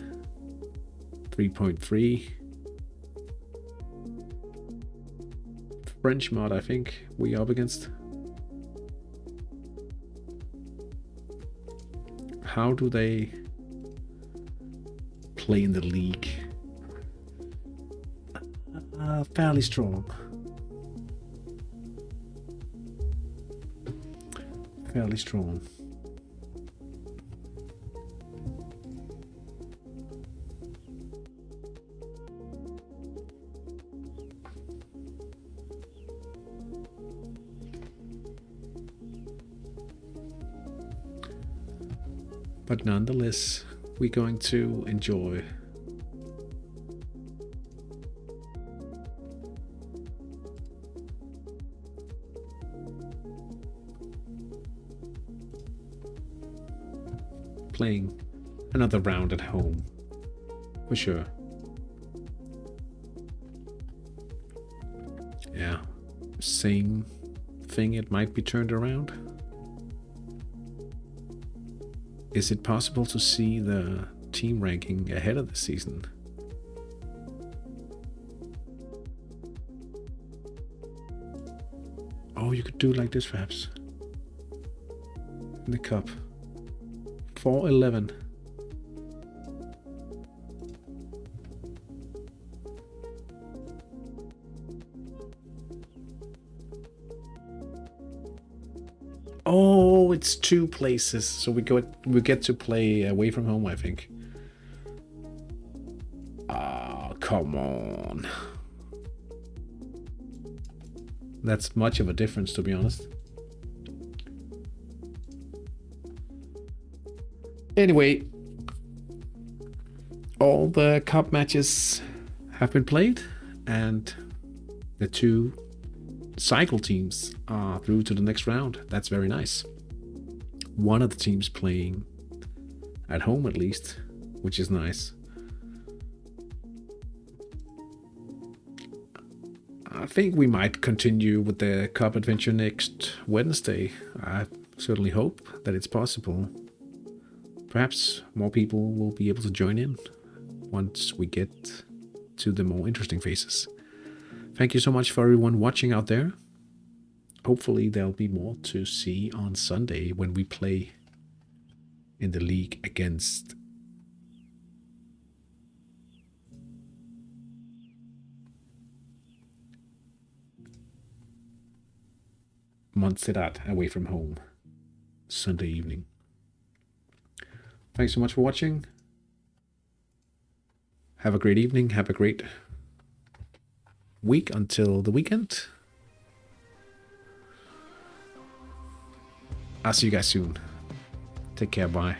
3.3. French mod, I think we up against. How do they play in the league? Fairly strong. fairly strong. But nonetheless, we're going to enjoy playing another round at home, for sure. Yeah, same thing, it might be turned around. Is it possible to see the team ranking ahead of the season? Oh, you could do like this perhaps. In the cup. 4-11. Oh, it's 2 places, so we get to play away from home, I think. Ah, come on. That's much of a difference, to be honest. Anyway, all the cup matches have been played, and the 2 cycle teams are through to the next round. That's very nice. One of the teams playing at home at least, which is nice. I think we might continue with the cup adventure next Wednesday. I certainly hope that it's possible. Perhaps more people will be able to join in once we get to the more interesting phases. Thank you so much for everyone watching out there. Hopefully there'll be more to see on Sunday when we play in the league against Montserrat away from home Sunday evening. Thanks so much for watching. Have a great evening. Have a great week until the weekend. I'll see you guys soon. Take care. Bye.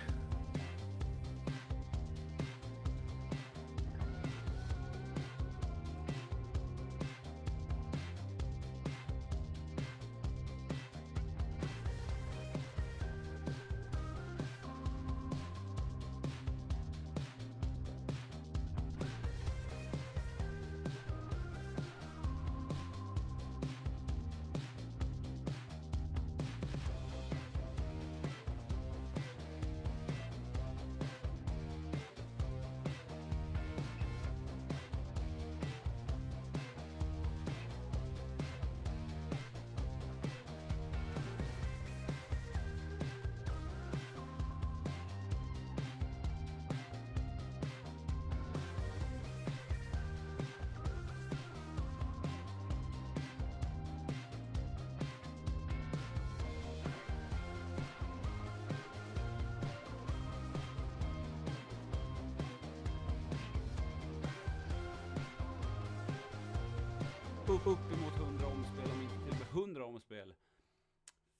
Uppemot 100 omspel, om inte till och med 100 omspel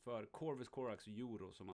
för Corvus Corax Euro som